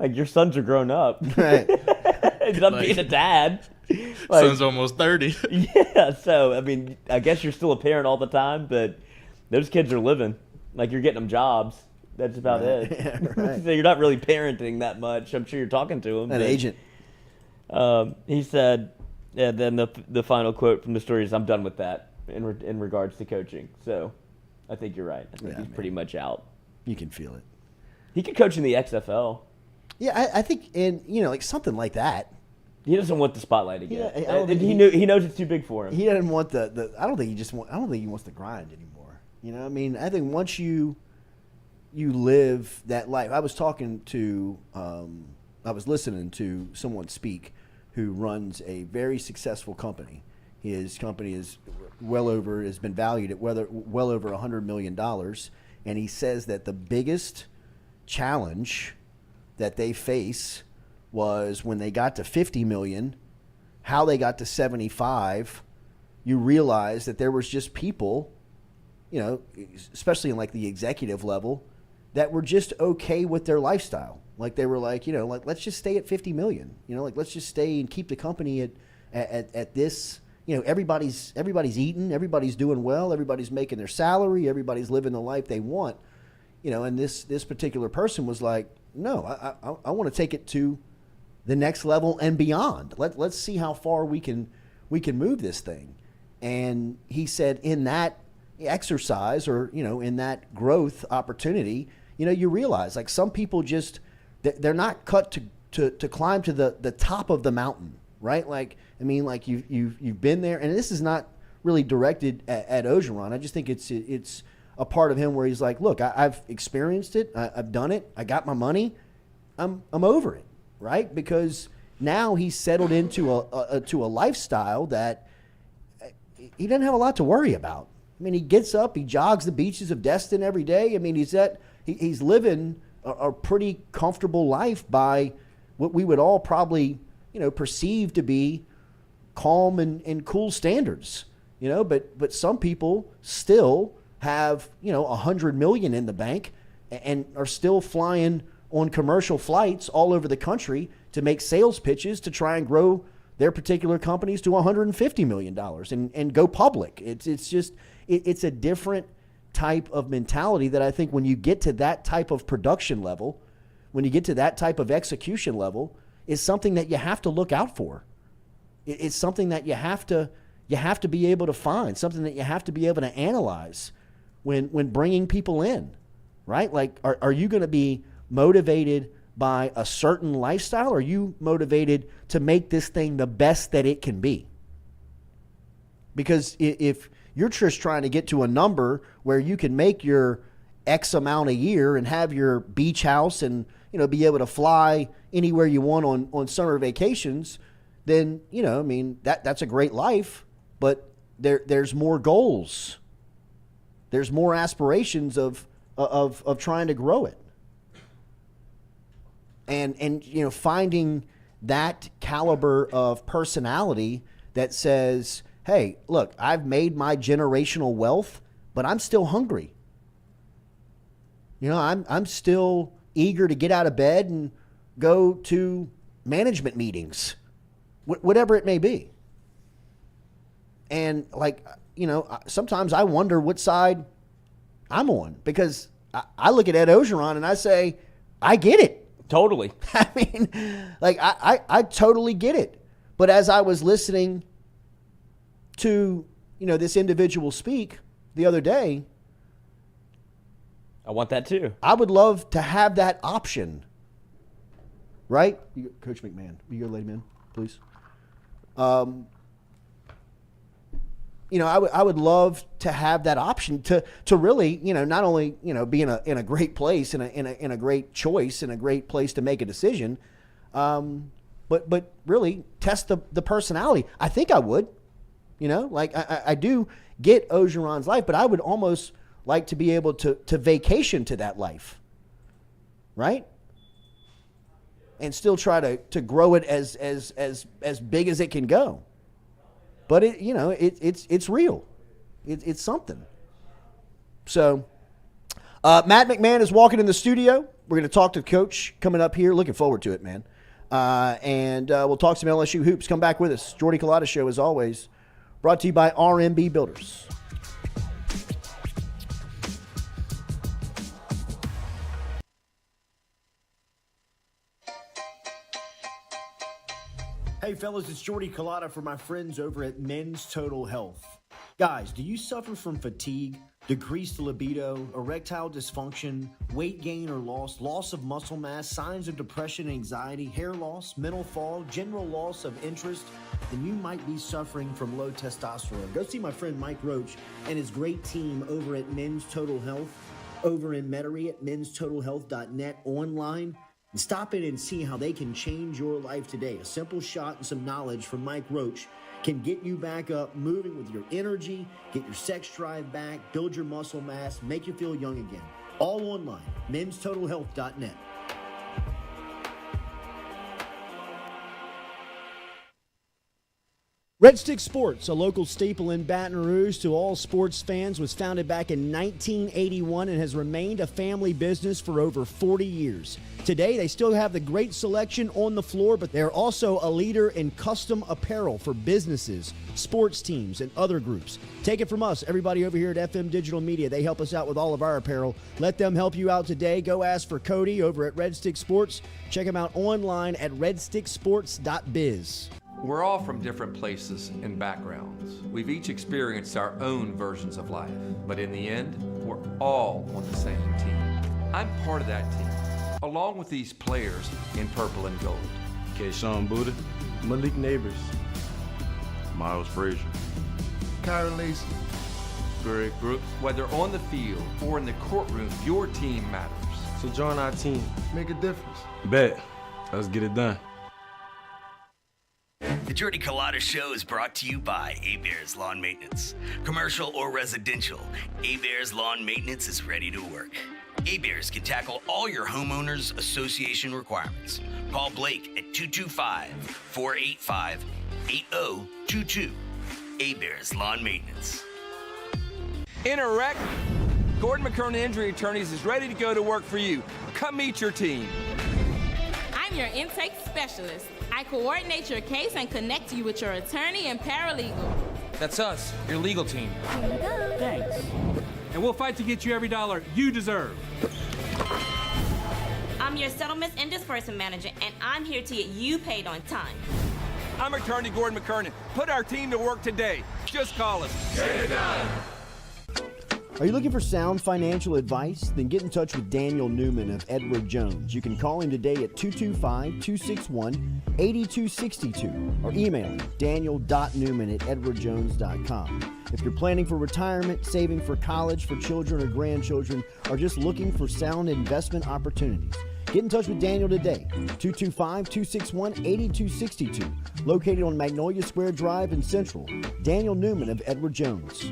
Like, your sons are grown up. Right. It's not being a dad. Son's almost 30. Yeah, so I mean, I guess you're still a parent all the time, but those kids are living. Like, you're getting them jobs. That's about it. Yeah, right. So you're not really parenting that much. I'm sure you're talking to them. An agent. He said, and then the final quote from the story is, "I'm done with that in regards to coaching." So I think you're right. I think he's pretty much out. You can feel it. He could coach in the XFL. Yeah, I think like something like that. He doesn't want the spotlight again. Yeah, I don't think he knows it's too big for him. He doesn't want the. I don't think he wants the grind anymore. You know, I mean, I think once you live that life. I was listening to someone speak who runs a very successful company. His company has been valued at well over $100 million, and he says that the biggest challenge that they face was when they got to 50 million, how they got to 75. You realize that there was just people, especially in like the executive level, that were just okay with their lifestyle. Like, they were like, let's just stay at 50 million. Let's just stay and keep the company at this. Everybody's eating, everybody's doing well, everybody's making their salary, everybody's living the life they want. And this particular person was like, no, I want to take it to the next level and beyond. Let's see how far we can move this thing. And he said, in that exercise, or in that growth opportunity, you realize, like, some people just, they're not cut to climb to the top of the mountain, right? Like, I mean, like, you've been there, and this is not really directed at Ogeron. I just think it's a part of him where he's like, look, I've experienced it, I've done it, I got my money, I'm over it, right? Because now he's settled into a lifestyle that he doesn't have a lot to worry about. I mean, he gets up, he jogs the beaches of Destin every day. I mean, he's living a pretty comfortable life by what we would all probably, perceive to be calm and cool standards, but some people still have, $100 million in the bank and are still flying on commercial flights all over the country to make sales pitches to try and grow their particular companies to $150 million and go public. It's a different type of mentality that I think when you get to that type of production level, when you get to that type of execution level, is something that you have to look out for. It's something that you have to be able to find, something that you have to be able to analyze when bringing people in, right? Like, are you going to be motivated by a certain lifestyle, or are you motivated to make this thing the best that it can be? Because if you're just trying to get to a number where you can make your X amount a year and have your beach house and, be able to fly anywhere you want on summer vacations, then, I mean, that's a great life, but there's more goals. There's more aspirations of trying to grow it. And finding that caliber of personality that says, hey, look, I've made my generational wealth, but I'm still hungry. I'm still eager to get out of bed and go to management meetings, whatever it may be. And sometimes I wonder what side I'm on, because I look at Ed Ogeron and I say, I get it. Totally. I mean, I totally get it. But as I was listening to, this individual speak the other day, I want that too. I would love to have that option. Right? Coach McMahon, will you go let him in, please? I would love to have that option to really, not only, be in a great place, in a great choice, in a great place to make a decision, but really test the personality. I think I would, I do get Ogeron's life, but I would almost like to be able to vacation to that life, right? And still try to grow it as big as it can go. But it's real. It's something. So, Matt McMahon is walking in the studio. We're going to talk to Coach coming up here. Looking forward to it, man. And we'll talk some LSU hoops. Come back with us. Jordy Culotta Show, as always, brought to you by RMB Builders. Hey fellas, it's Jordy Culotta for my friends over at Men's Total Health. Guys, do you suffer from fatigue, decreased libido, erectile dysfunction, weight gain or loss of muscle mass, signs of depression, anxiety, hair loss, mental fog, general loss of interest? Then you might be suffering from low testosterone. Go see my friend Mike Roach and his great team over at Men's Total Health, over in Metairie at menstotalhealth.net online. And stop in and see how they can change your life today. A simple shot and some knowledge from Mike Roach can get you back up, moving with your energy, get your sex drive back, build your muscle mass, make you feel young again. All online, menstotalhealth.net. Red Stick Sports, a local staple in Baton Rouge to all sports fans, was founded back in 1981 and has remained a family business for over 40 years. Today, they still have the great selection on the floor, but they're also a leader in custom apparel for businesses, sports teams, and other groups. Take it from us, everybody over here at FM Digital Media. They help us out with all of our apparel. Let them help you out today. Go ask for Cody over at Red Stick Sports. Check them out online at redsticksports.biz. We're all from different places and backgrounds. We've each experienced our own versions of life, but in the end, we're all on the same team. I'm part of that team, along with these players in purple and gold. Sean Buddha, Malik Neighbors, Miles Frazier, Kyron Lacy, Greg Brooks. Whether on the field or in the courtroom, your team matters. So join our team. Make a difference. Bet. Let's get it done. The Jordy Culotta Show is brought to you by A-Bears Lawn Maintenance. Commercial or residential, A-Bears Lawn Maintenance is ready to work. A-Bears can tackle all your homeowners association requirements. Call Blake at 225-485-8022. A-Bears Lawn Maintenance. In a wreck, Gordon McKernan Injury Attorneys is ready to go to work for you. Come meet your team. I'm your intake specialist. I coordinate your case and connect you with your attorney and paralegal. That's us, your legal team. Here you go. Thanks. And we'll fight to get you every dollar you deserve. I'm your settlements and disbursement manager, and I'm here to get you paid on time. I'm attorney Gordon McKernan. Put our team to work today. Just call us. Get it done. Are you looking for sound financial advice? Then get in touch with Daniel Newman of Edward Jones. You can call him today at 225-261-8262 or email him daniel.newman@edwardjones.com. If you're planning for retirement, saving for college for children or grandchildren, or just looking for sound investment opportunities, get in touch with Daniel today, 225-261-8262, located on Magnolia Square Drive in Central. Daniel Newman of Edward Jones.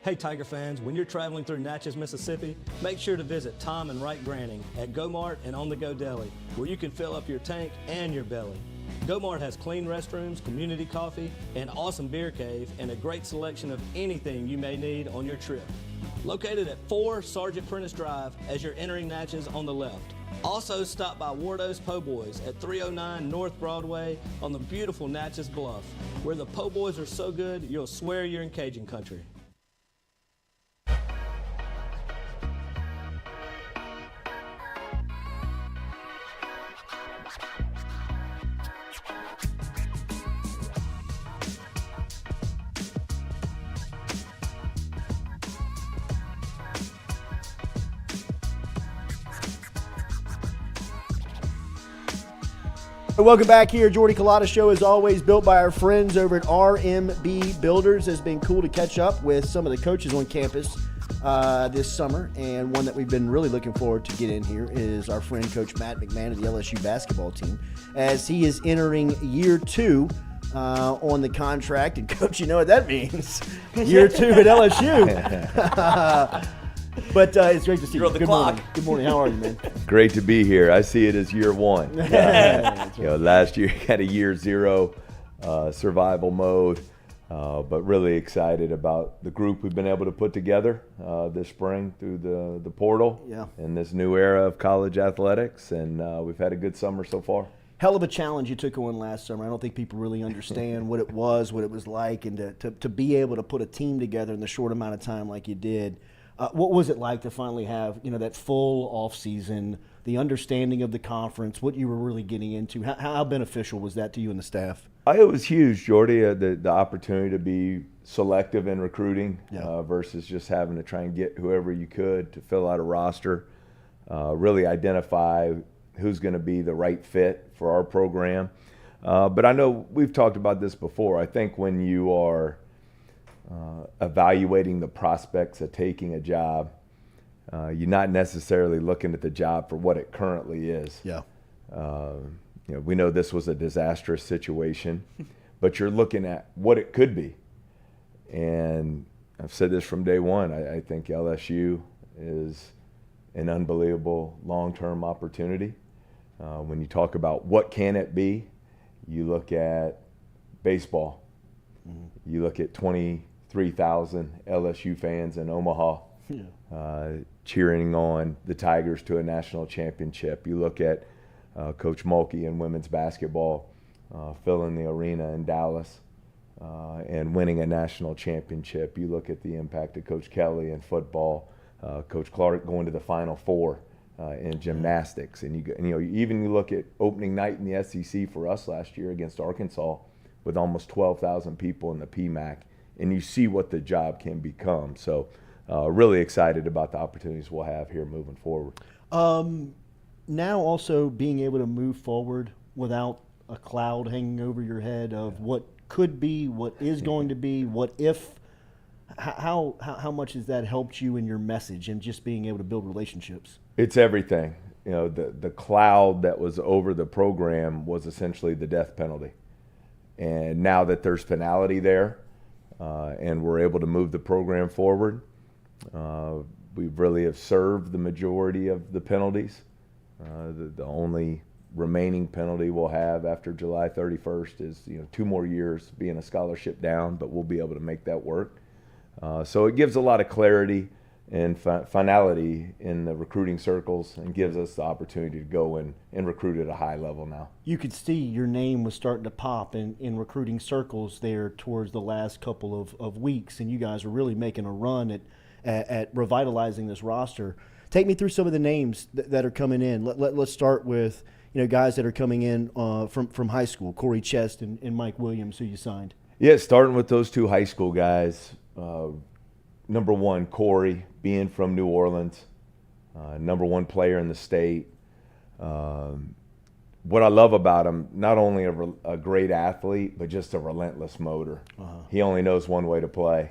Hey Tiger fans, when you're traveling through Natchez, Mississippi, make sure to visit Tom and Wright Granning at Go-Mart and On The Go Deli, where you can fill up your tank and your belly. Go-Mart has clean restrooms, community coffee, an awesome beer cave, and a great selection of anything you may need on your trip. Located at 4 Sergeant Prentice Drive as you're entering Natchez on the left. Also stop by Wardo's Po' Boys at 309 North Broadway on the beautiful Natchez Bluff, where the Po' Boys are so good you'll swear you're in Cajun country. Welcome back here. Jordy Culotta Show, as always, built by our friends over at RMB Builders. It's been cool to catch up with some of the coaches on campus this summer, and one that we've been really looking forward to get in here is our friend Coach Matt McMahon of the LSU basketball team, as he is entering year 2 on the contract. And Coach, you know what that means. Year 2 at LSU. But it's great to see you. Good morning. Good morning. How are you, man? Great to be here. I see it as year 1. Last year you had a year 0 survival mode, but really excited about the group we've been able to put together this spring through the portal in this new era of college athletics, and we've had a good summer so far. Hell of a challenge you took on last summer. I don't think people really understand what it was like, and to be able to put a team together in the short amount of time like you did. What was it like to finally have, that full off season, the understanding of the conference, what you were really getting into? How beneficial was that to you and the staff? It was huge, Jordy, the opportunity to be selective in recruiting versus just having to try and get whoever you could to fill out a roster, really identify who's going to be the right fit for our program. But I know we've talked about this before. I think when you are evaluating the prospects of taking a job, you're not necessarily looking at the job for what it currently is. We know this was a disastrous situation, but you're looking at what it could be. And I've said this from day one, I think LSU is an unbelievable long-term opportunity. When you talk about what can it be, you look at baseball. You look at 23,000 LSU fans in Omaha cheering on the Tigers to a national championship. You look at Coach Mulkey in women's basketball filling the arena in Dallas and winning a national championship. You look at the impact of Coach Kelly in football, Coach Clark going to the Final Four in gymnastics. And you look at opening night in the SEC for us last year against Arkansas with almost 12,000 people in the PMAC. And you see what the job can become. So really excited about the opportunities we'll have here moving forward. Now also being able to move forward without a cloud hanging over your head of what could be, what is going to be, what if, how much has that helped you in your message and just being able to build relationships? It's everything. The cloud that was over the program was essentially the death penalty. And now that there's finality there, and we're able to move the program forward, we really have served the majority of the penalties. The only remaining penalty we'll have after July 31st is 2 more years being a scholarship down, but we'll be able to make that work. So it gives a lot of clarity and finality in the recruiting circles and gives us the opportunity to go and recruit at a high level now. You could see your name was starting to pop in recruiting circles there towards the last couple of weeks, and you guys are really making a run at revitalizing this roster. Take me through some of the names that are coming in. Let's start with guys that are coming in from high school, Corey Chest and Mike Williams, who you signed. Yeah, starting with those 2 high school guys. Number 1, Corey, being from New Orleans, number 1 player in the state. What I love about him, not only a great athlete, but just a relentless motor. He only knows one way to play.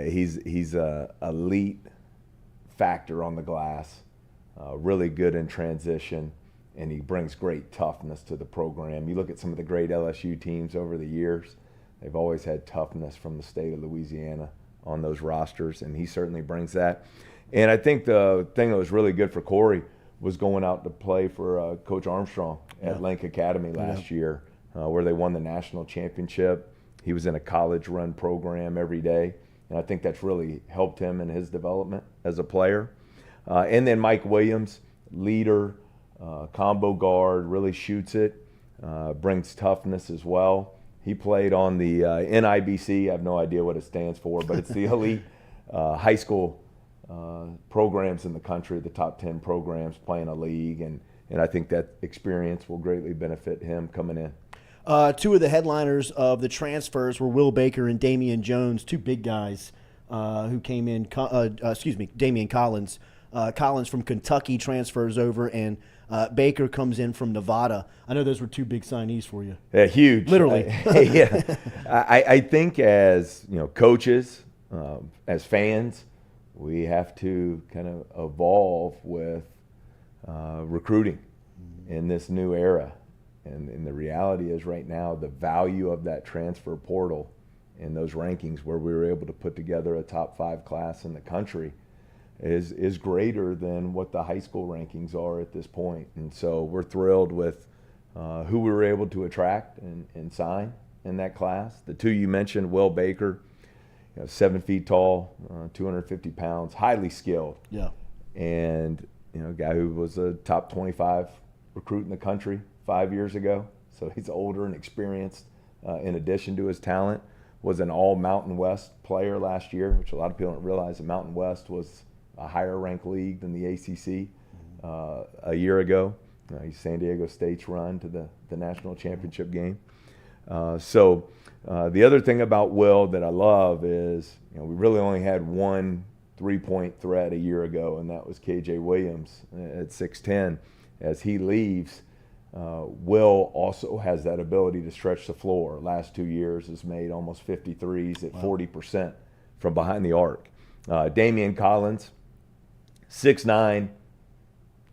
He's a elite factor on the glass, really good in transition, and he brings great toughness to the program. You look at some of the great LSU teams over the years, they've always had toughness from the state of Louisiana. on those rosters, and he certainly brings that. And I think the thing that was really good for Corey was going out to play for Coach Armstrong at Link Academy last year, where they won the national championship. He was in a college-run program every day, and I think that's really helped him in his development as a player. And then Mike Williams, leader, combo guard, really shoots it, brings toughness as well. He played on the NIBC. I have no idea what it stands for, but it's the elite high school programs in the country, the top 10 programs playing a league, and I think that experience will greatly benefit him coming in. Two of the headliners of the transfers were Will Baker and Damian Jones, two big guys who came in. Damian Collins. Collins from Kentucky transfers over, and Baker comes in from Nevada. I know those were two big signees for you. Yeah, huge. Literally. Yeah. I think as coaches, as fans, we have to kind of evolve with recruiting in this new era. And the reality is right now the value of that transfer portal and those rankings where we were able to put together a top 5 class in the country is greater than what the high school rankings are at this point. And so we're thrilled with who we were able to attract and sign in that class. The two you mentioned, Will Baker, 7 feet tall, 250 pounds, highly skilled. Yeah. And a guy who was a top 25 recruit in the country 5 years ago. So he's older and experienced in addition to his talent. Was an all Mountain West player last year, which a lot of people don't realize the Mountain West was a higher ranked league than the ACC a year ago. He's San Diego State's run to the national championship game. So the other thing about Will that I love is we really only had one 3-point threat a year ago, and that was KJ Williams at 6'10". As he leaves, Will also has that ability to stretch the floor. Last 2 years has made almost 53s at 40% from behind the arc. Damian Collins, 6'9",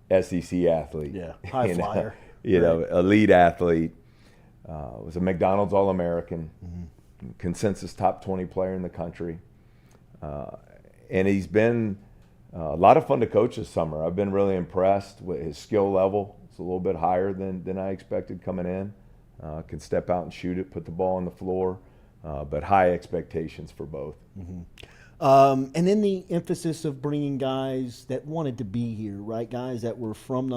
SEC athlete. Yeah, high flyer. Elite athlete. Was a McDonald's All-American, consensus top 20 player in the country. And he's been a lot of fun to coach this summer. I've been really impressed with his skill level. It's a little bit higher than I expected coming in. Can step out and shoot it, put the ball on the floor, but high expectations for both. And then the emphasis of bringing guys that wanted to be here, right? Guys that were from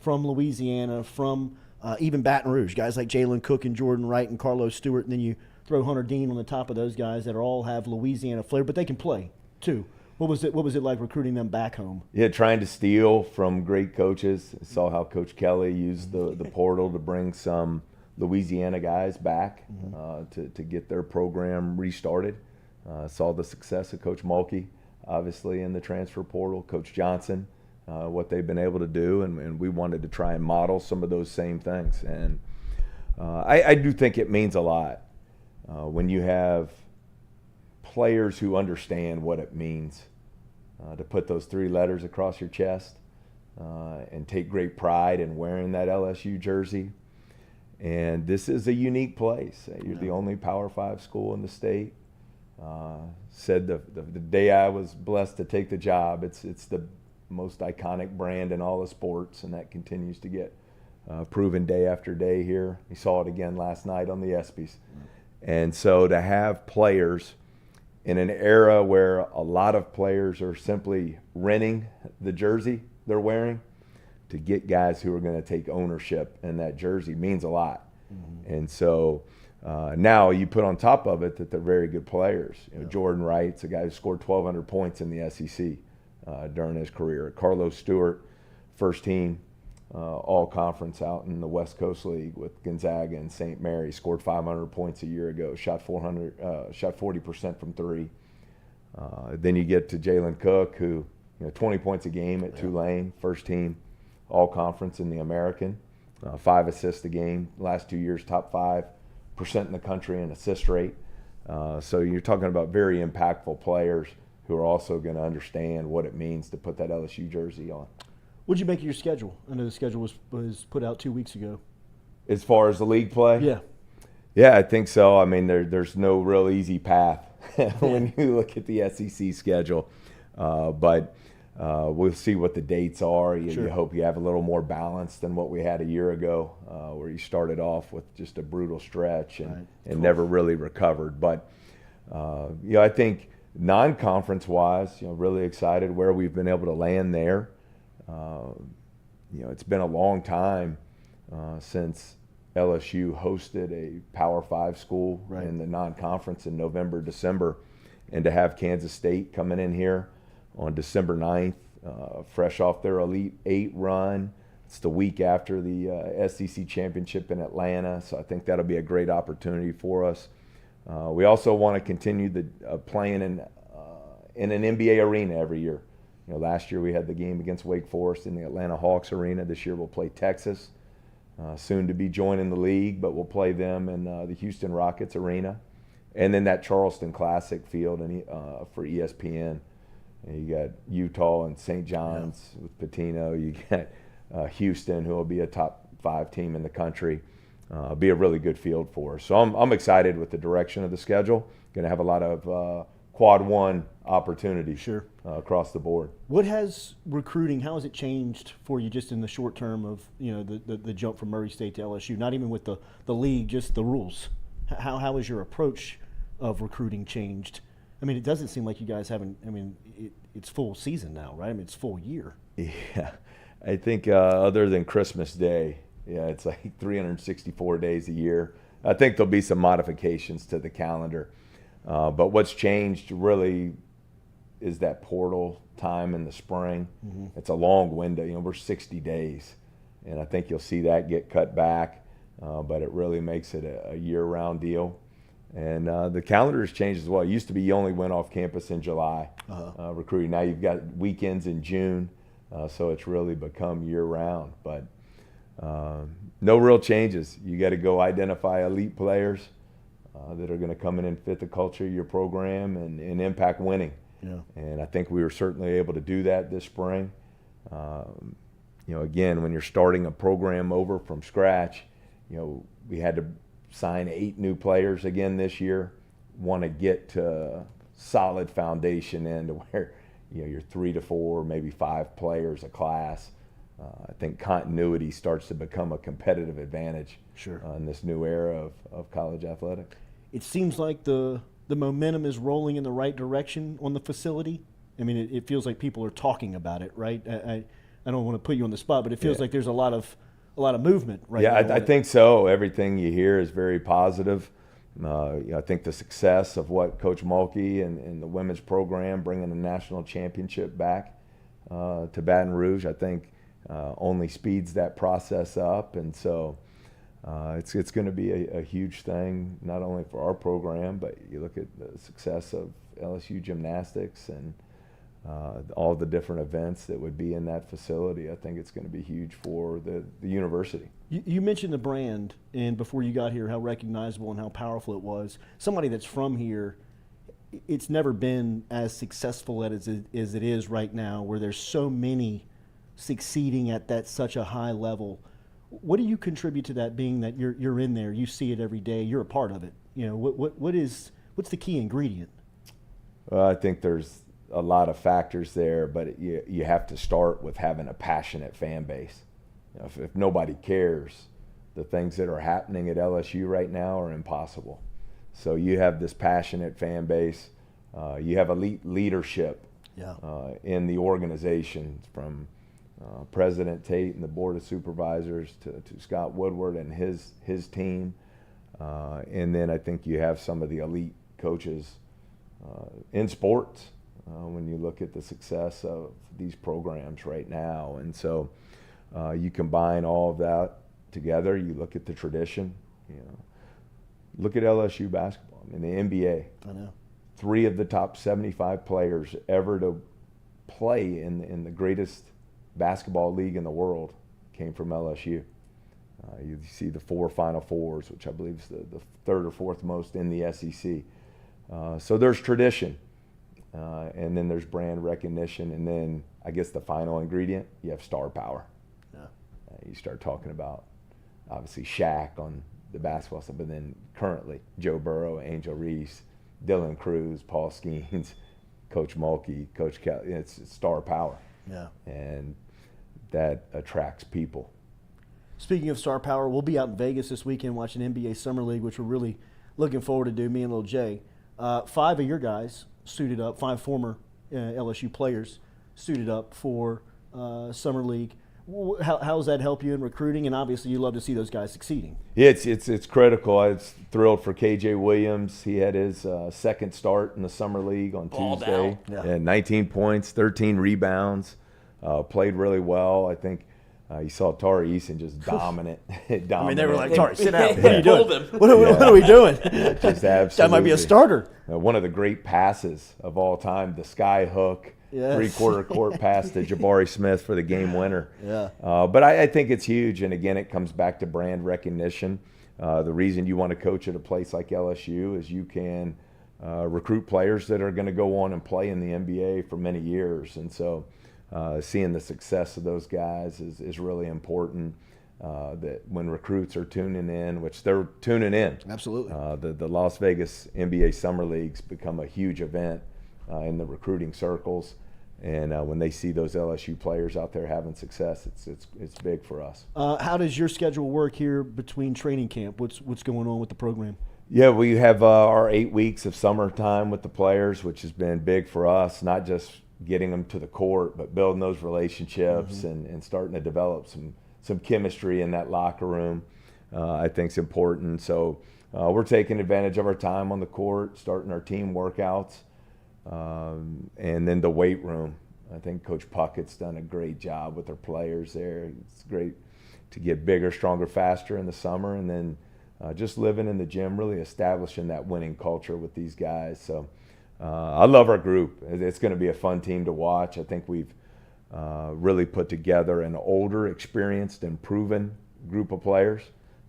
Louisiana, from even Baton Rouge, guys like Jalen Cook and Jordan Wright and Carlos Stewart, and then you throw Hunter Dean on the top of those guys that all have Louisiana flair, but they can play too. What was it like recruiting them back home? Yeah, trying to steal from great coaches. I saw how Coach Kelly used the portal to bring some Louisiana guys back to get their program restarted. Saw the success of Coach Mulkey, obviously, in the transfer portal. Coach Johnson, what they've been able to do, and we wanted to try and model some of those same things. And I do think it means a lot when you have players who understand what it means to put those 3 letters across your chest and take great pride in wearing that LSU jersey. And this is a unique place. You're the only Power 5 school in the state. Said the day I was blessed to take the job, it's the most iconic brand in all of sports, and that continues to get proven day after day here. We saw it again last night on the ESPYs. And so to have players in an era where a lot of players are simply renting the jersey they're wearing, to get guys who are going to take ownership in that jersey means a lot. And so now you put on top of it that they're very good players. Jordan Wright's a guy who scored 1,200 points in the SEC during his career. Carlos Stewart, first team all-conference out in the West Coast League with Gonzaga and St. Mary, scored 500 points a year ago, shot 40% from 3. Then you get to Jalen Cook, who 20 points a game at Tulane, first team all-conference in the American, 5 assists a game. Last 2 years, top 5% in the country in assist rate. So you're talking about very impactful players who are also going to understand what it means to put that LSU jersey on. What'd you make of your schedule? I know the schedule was put out 2 weeks ago. As far as the league play? Yeah. Yeah, I think so. I mean, there's no real easy path when you look at the SEC schedule. But we'll see what the dates are. You hope you have a little more balance than what we had a year ago, where you started off with just a brutal stretch and never really recovered. But I think non-conference wise, really excited where we've been able to land there. It's been a long time since LSU hosted a Power 5 school in the non-conference in November, December, and to have Kansas State coming in here on December 9th, fresh off their Elite 8 run. It's the week after the SEC championship in Atlanta, so I think that'll be a great opportunity for us. We also want to continue playing in an NBA arena every year. Last year we had the game against Wake Forest in the Atlanta Hawks arena. This year we'll play Texas, soon to be joining the league, but we'll play them in the Houston Rockets arena. And then that Charleston Classic field for ESPN. You got Utah and St. John's with Pitino. You got Houston, who will be a top 5 team in the country. Be a really good field for us. So I'm excited with the direction of the schedule. Going to have a lot of quad 1 opportunities across the board. What has recruiting, how has it changed for you just in the short term of the jump from Murray State to LSU? Not even with the league, just the rules. How has your approach of recruiting changed? I mean, it doesn't seem like you guys haven't. I mean, it's full season now, right? I mean, it's full year. Yeah, I think other than Christmas Day, it's like 364 days a year. I think there'll be some modifications to the calendar, but what's changed really is that portal time in the spring. It's a long window. We're 60 days, and I think you'll see that get cut back, but it really makes it a year-round deal. And the calendar has changed as well. It used to be you only went off campus in July recruiting. Now you've got weekends in June, so it's really become year-round. But no real changes. You got to go identify elite players that are going to come in and fit the culture of your program and impact winning. And I think we were certainly able to do that this spring. Again, when you're starting a program over from scratch, we had to sign 8 new players again this year. Want to get to solid foundation into where you're 3 to 4, maybe 5 players a class. I think continuity starts to become a competitive advantage in this new era of college athletics. It seems like the momentum is rolling in the right direction on the facility. I mean, it feels like people are talking about it, right? I don't want to put you on the spot, but it feels like there's a lot of movement right now. Yeah, I think so. Everything you hear is very positive. I think the success of what Coach Mulkey and the women's program bringing the national championship back to Baton Rouge, I think only speeds that process up. And so it's going to be a huge thing, not only for our program, but you look at the success of LSU gymnastics and all the different events that would be in that facility. I think it's going to be huge for the university. You mentioned the brand, and before you got here, how recognizable and how powerful it was. Somebody that's from here, it's never been as successful as it is right now, where there's so many succeeding at such a high level. What do you contribute to that, being that you're in there, you see it every day, you're a part of it? What's the key ingredient? Well, I think there's a lot of factors there, but you have to start with having a passionate fan base. If nobody cares, the things that are happening at LSU right now are impossible. So you have this passionate fan base. You have elite leadership in the organization, from President Tate and the Board of Supervisors to Scott Woodward and his team. And then I think you have some of the elite coaches in sports. When you look at the success of these programs right now. And so you combine all of that together, you look at the tradition, look at LSU basketball. I mean, the NBA. I know. 3 of the top 75 players ever to play in the greatest basketball league in the world came from LSU. You see the 4 Final Fours, which I believe is the 3rd or 4th most in the SEC. So there's tradition. And then there's brand recognition, and then I guess the final ingredient, you have star power. You start talking about, obviously, Shaq on the basketball side, but then currently Joe Burrow, Angel Reese, Dylan Cruz, Paul Skeens, Coach Mulkey, Coach Kelly. It's star power. Yeah. And that attracts people. Speaking of star power, we'll be out in Vegas this weekend watching NBA Summer League, which we're really looking forward to do, me and Lil Jay. 5 of your guys suited up, 5 former LSU players suited up for Summer League. How does that help you in recruiting? And obviously you love to see those guys succeeding. Yeah, it's critical. I was thrilled for KJ Williams. He had his second start in the Summer League on Tuesday. Yeah, 19 points, 13 rebounds, played really well. I think you saw Tari Eason just dominant. I mean, they were like, Tari, sit down. What are you doing? What are we doing? Just absolutely. That might be a starter. One of the great passes of all time, the sky hook. Yes. Three-quarter court pass to Jabari Smith for the game winner. Yeah. But I think it's huge, and again, it comes back to brand recognition. The reason you want to coach at a place like LSU is you can recruit players that are going to go on and play in the NBA for many years, and so seeing the success of those guys is really important. That when recruits are tuning in, which they're tuning in. Absolutely. The Las Vegas NBA Summer League's become a huge event in the recruiting circles, and when they see those LSU players out there having success, it's big for us. How does your schedule work here between training camp? What's going on with the program? Yeah, we have our 8 weeks of summertime with the players, which has been big for us, not just getting them to the court, but building those relationships and starting to develop some chemistry in that locker room. I think is important. So we're taking advantage of our time on the court, starting our team workouts. And then the weight room. I think Coach Puckett's done a great job with their players there. It's great to get bigger, stronger, faster in the summer, and then just living in the gym, really establishing that winning culture with these guys. So I love our group. It's going to be a fun team to watch. I think we've really put together an older, experienced, and proven group of players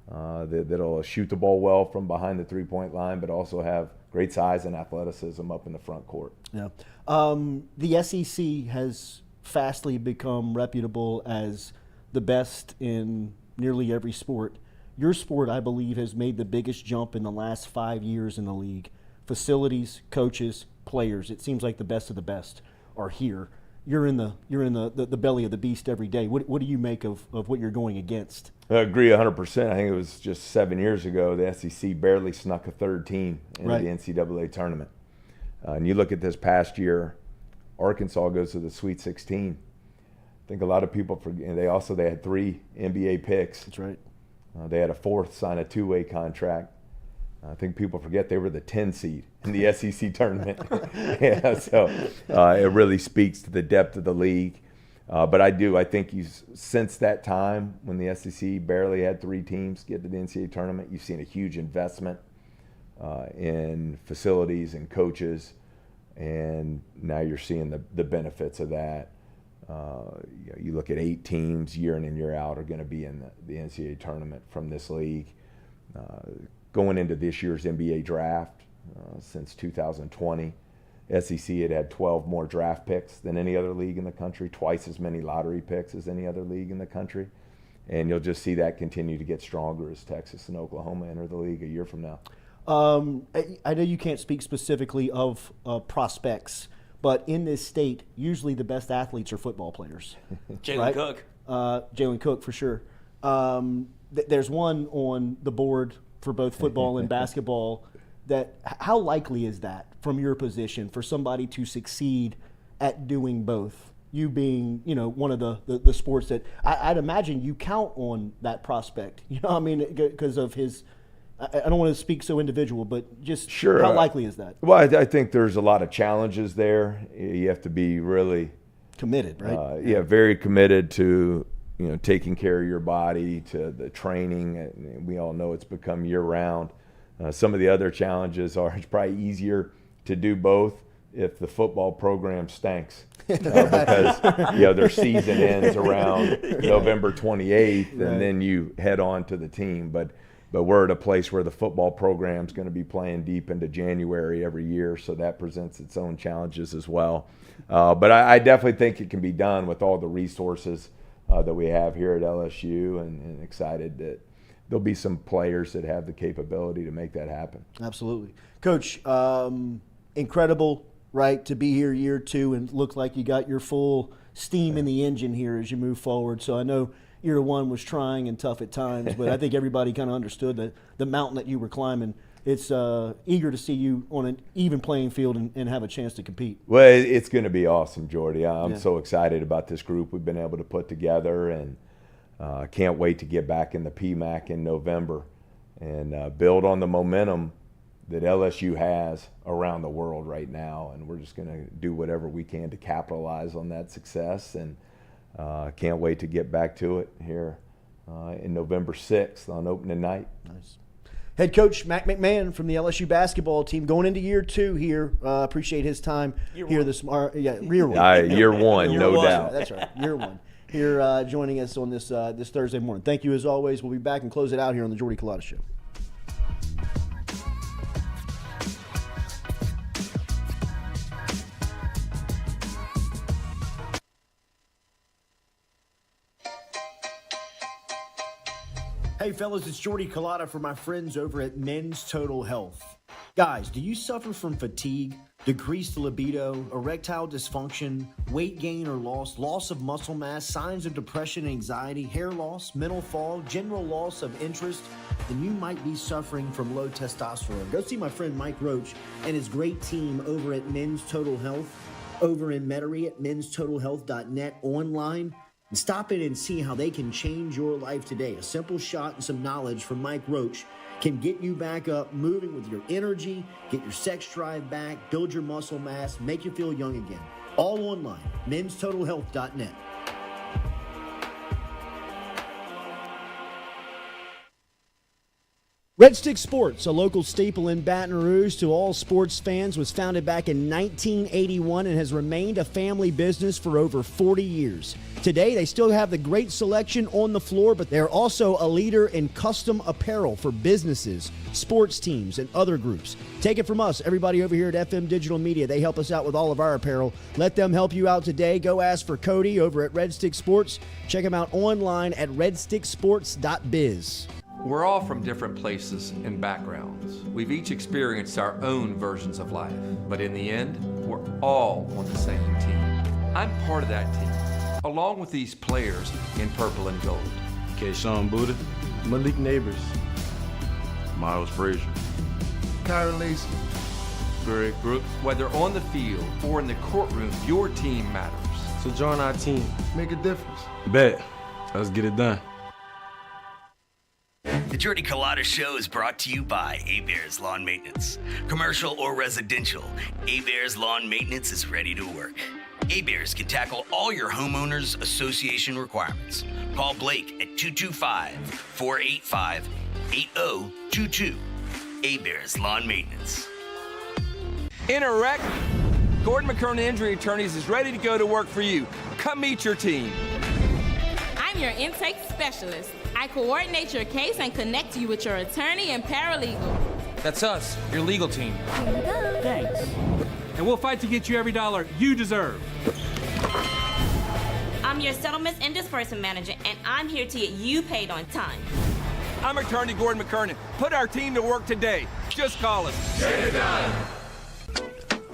that'll shoot the ball well from behind the three-point line, but also have great size and athleticism up in the front court. Yeah. The SEC has fastly become reputable as the best in nearly every sport. Your sport, I believe, has made the biggest jump in the last 5 years in the league. Facilities, coaches, players. It seems like the best of the best are here. You're in the belly of the beast every day. What do you make of what you're going against? I agree 100%. I think it was just 7 years ago the SEC barely snuck a third team into the NCAA tournament. And you look at this past year, Arkansas goes to the Sweet 16. I think a lot of people forget. They had 3 NBA picks. That's right. They had a 4th sign a 2-way contract. I think people forget they were the 10 seed in the SEC tournament. So it really speaks to the depth of the league. But I think since that time when the SEC barely had 3 teams get to the NCAA tournament, you've seen a huge investment in facilities and coaches, and now you're seeing the benefits of that. You look at 8 teams year in and year out are going to be in the NCAA tournament from this league. Going into this year's NBA draft, since 2020, SEC had 12 more draft picks than any other league in the country, twice as many lottery picks as any other league in the country. And you'll just see that continue to get stronger as Texas and Oklahoma enter the league a year from now. I know you can't speak specifically of prospects, but in this state, usually the best athletes are football players. Jalen Cook. Jalen Cook, for sure. There's one on the board for both football and basketball. How likely is that from your position for somebody to succeed at doing both? You being, one of the sports that I'd imagine you count on that prospect. Because of his. I don't want to speak so individual, but just sure. How likely is that? Well, I think there's a lot of challenges there. You have to be really committed, right? Very committed to taking care of your body, to the training. We all know it's become year-round. Some of the other challenges are it's probably easier to do both if the football program stinks because their season ends around November 28th, and then you head on to the team. But we're at a place where the football program's going to be playing deep into January every year, so that presents its own challenges as well. But I definitely think it can be done with all the resources that we have here at LSU, and excited that there'll be some players that have the capability to make that happen. Absolutely. Coach, incredible, right, to be here year two and look like you got your full steam in the engine here as you move forward. So I know year one was trying and tough at times, but I think everybody kind of understood that the mountain that you were climbing. It's eager to see you on an even playing field and have a chance to compete. Well, it's going to be awesome, Jordy. I'm so excited about this group we've been able to put together, and can't wait to get back in the PMAC in November and build on the momentum that LSU has around the world right now. And we're just going to do whatever we can to capitalize on that success, and can't wait to get back to it here in November 6th on opening night. Nice. Head coach Matt McMahon from the LSU basketball team going into year two here. Appreciate his time here this year one. Year one, no doubt. That's right, year one. Here joining us on this this Thursday morning. Thank you as always. We'll be back and close it out here on the Jordy Culotta Show. Hey fellas, it's Jordy Culotta for my friends over at Men's Total Health. Guys, do you suffer from fatigue, decreased libido, erectile dysfunction, weight gain or loss of muscle mass, signs of depression and anxiety, hair loss, mental fog, general loss of interest? Then you might be suffering from low testosterone. Go see my friend Mike Roach and his great team over at Men's Total Health, over in Metairie at menstotalhealth.net online. And stop in and see how they can change your life today. A simple shot and some knowledge from Mike Roach can get you back up, moving with your energy, get your sex drive back, build your muscle mass, make you feel young again. All online, menstotalhealth.net. Red Stick Sports, a local staple in Baton Rouge to all sports fans, was founded back in 1981 and has remained a family business for over 40 years. Today, they still have the great selection on the floor, but they're also a leader in custom apparel for businesses, sports teams, and other groups. Take it from us, everybody over here at FM Digital Media. They help us out with all of our apparel. Let them help you out today. Go ask for Cody over at Red Stick Sports. Check him out online at redsticksports.biz. We're all from different places and backgrounds. We've each experienced our own versions of life, but in the end, we're all on the same team. I'm part of that team, along with these players in purple and gold. Sean Buddha, Malik Neighbors, Miles Frazier, Kyron Lacy, Greg Brooks. Whether on the field or in the courtroom, your team matters. So join our team. Make a difference. Bet. Let's get it done. The Jordy Culotta Show is brought to you by A-Bears Lawn Maintenance. Commercial or residential, A-Bears Lawn Maintenance is ready to work. A-Bears can tackle all your homeowners association requirements. Call Blake at 225-485-8022. A-Bears Lawn Maintenance. In a wreck, Gordon McKernan Injury Attorneys is ready to go to work for you. Come meet your team. I'm your intake specialist. I coordinate your case and connect you with your attorney and paralegal. That's us, your legal team. Thanks. And we'll fight to get you every dollar you deserve. I'm your settlements and disbursement manager, and I'm here to get you paid on time. I'm attorney Gordon McKernan. Put our team to work today. Just call us. Get it done.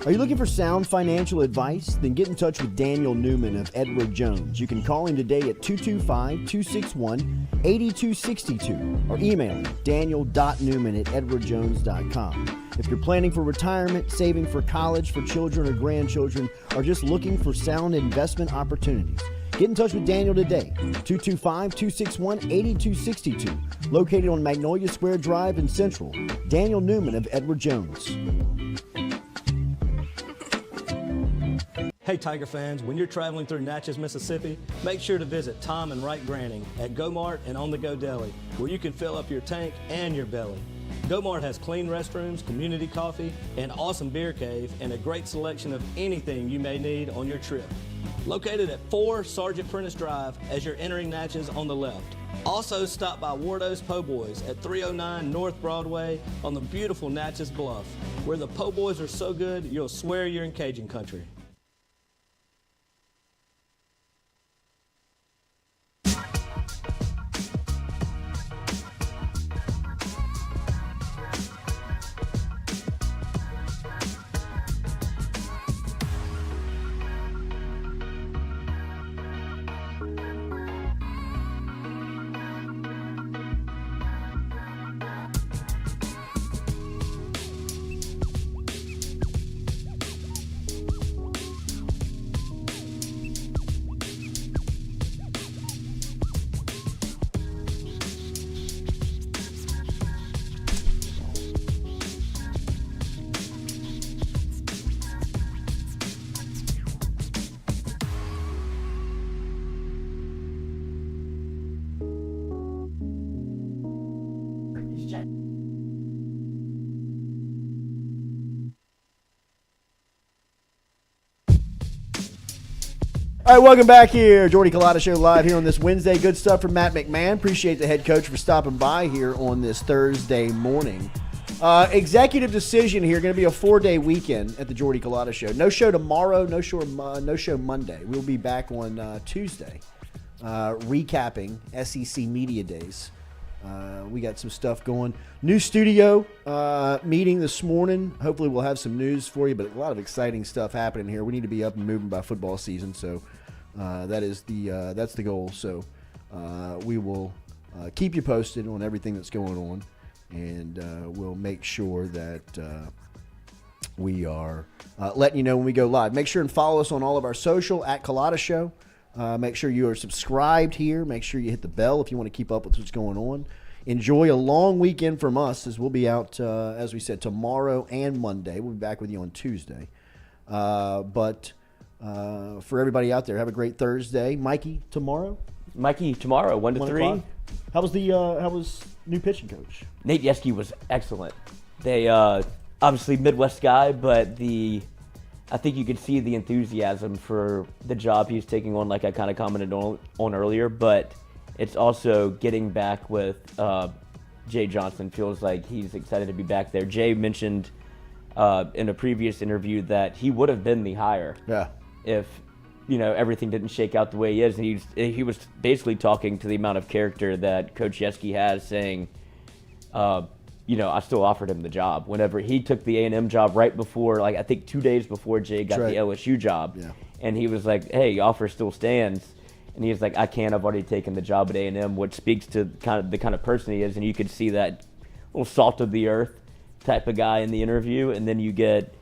Are you looking for sound financial advice? Then get in touch with Daniel Newman of Edward Jones. You can call him today at 225-261-8262 or email him daniel.newman@edwardjones.com. If you're planning for retirement, saving for college for children or grandchildren, or just looking for sound investment opportunities, get in touch with Daniel today, 225-261-8262, located on Magnolia Square Drive in Central. Daniel Newman of Edward Jones. Hey Tiger fans, when you're traveling through Natchez, Mississippi, make sure to visit Tom and Wright Granning at Go-Mart and On The Go Deli, where you can fill up your tank and your belly. Go-Mart has clean restrooms, community coffee, an awesome beer cave, and a great selection of anything you may need on your trip. Located at 4 Sergeant Prentice Drive as you're entering Natchez on the left. Also stop by Wardo's Po' Boys at 309 North Broadway on the beautiful Natchez Bluff, where the Po' Boys are so good you'll swear you're in Cajun country. All right, welcome back here. Jordy Culotta Show live here on this Wednesday. Good stuff from Matt McMahon. Appreciate the head coach for stopping by here on this Thursday morning. Executive decision here. Going to be a 4-day weekend at the Jordy Culotta Show. No show tomorrow. No show Monday. We'll be back on Tuesday, recapping SEC Media Days. We got some stuff going. New studio meeting this morning. Hopefully we'll have some news for you, but a lot of exciting stuff happening here. We need to be up and moving by football season, so that's the goal. So we will keep you posted on everything that's going on, and we'll make sure that we are letting you know when we go live. Make sure and follow us on all of our social at Culotta Show. Make sure you are subscribed here. Make sure you hit the bell if you want to keep up with what's going on. Enjoy a long weekend from us, as we'll be out, as we said, tomorrow and Monday. We'll be back with you on Tuesday. But for everybody out there, have a great Thursday. Mikey, tomorrow? 1 to 3. How was new pitching coach? Nate Yesky was excellent. They obviously Midwest guy, but I think you could see the enthusiasm for the job he's taking on, like I kind of commented on earlier. But it's also getting back with Jay Johnson. Feels like he's excited to be back there. Jay mentioned in a previous interview that he would have been the hire if everything didn't shake out the way he is. And he was basically talking to the amount of character that Coach Yesky has, saying, I still offered him the job whenever he took the A&M job right before, like I think 2 days before Jay got the LSU job. Yeah. And he was like, hey, offer still stands. And he was like, I can't, I've already taken the job at A&M, which speaks to the kind of person he is. And you could see that little salt of the earth type of guy in the interview. And then you get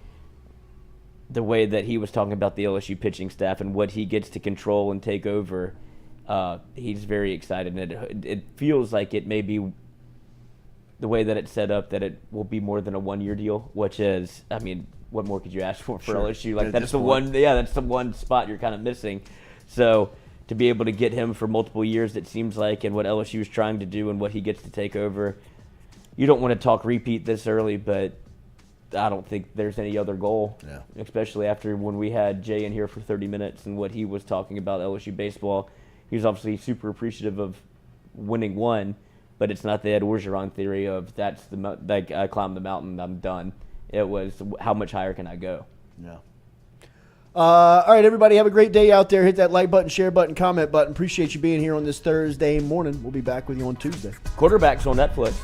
the way that he was talking about the LSU pitching staff and what he gets to control and take over. He's very excited. And it feels like it may be the way that it's set up, that it will be more than a 1-year deal, which is, I mean, what more could you ask for LSU? Like, that's the one spot you're kind of missing. So to be able to get him for multiple years, it seems like, and what LSU is trying to do and what he gets to take over, you don't want to talk repeat this early, but I don't think there's any other goal, especially after when we had Jay in here for 30 minutes and what he was talking about LSU baseball. He was obviously super appreciative of winning one, but it's not the Ed Orgeron theory of I climbed the mountain, I'm done. It was, how much higher can I go? Yeah. All right, everybody, have a great day out there. Hit that like button, share button, comment button. Appreciate you being here on this Thursday morning. We'll be back with you on Tuesday. Quarterbacks on Netflix.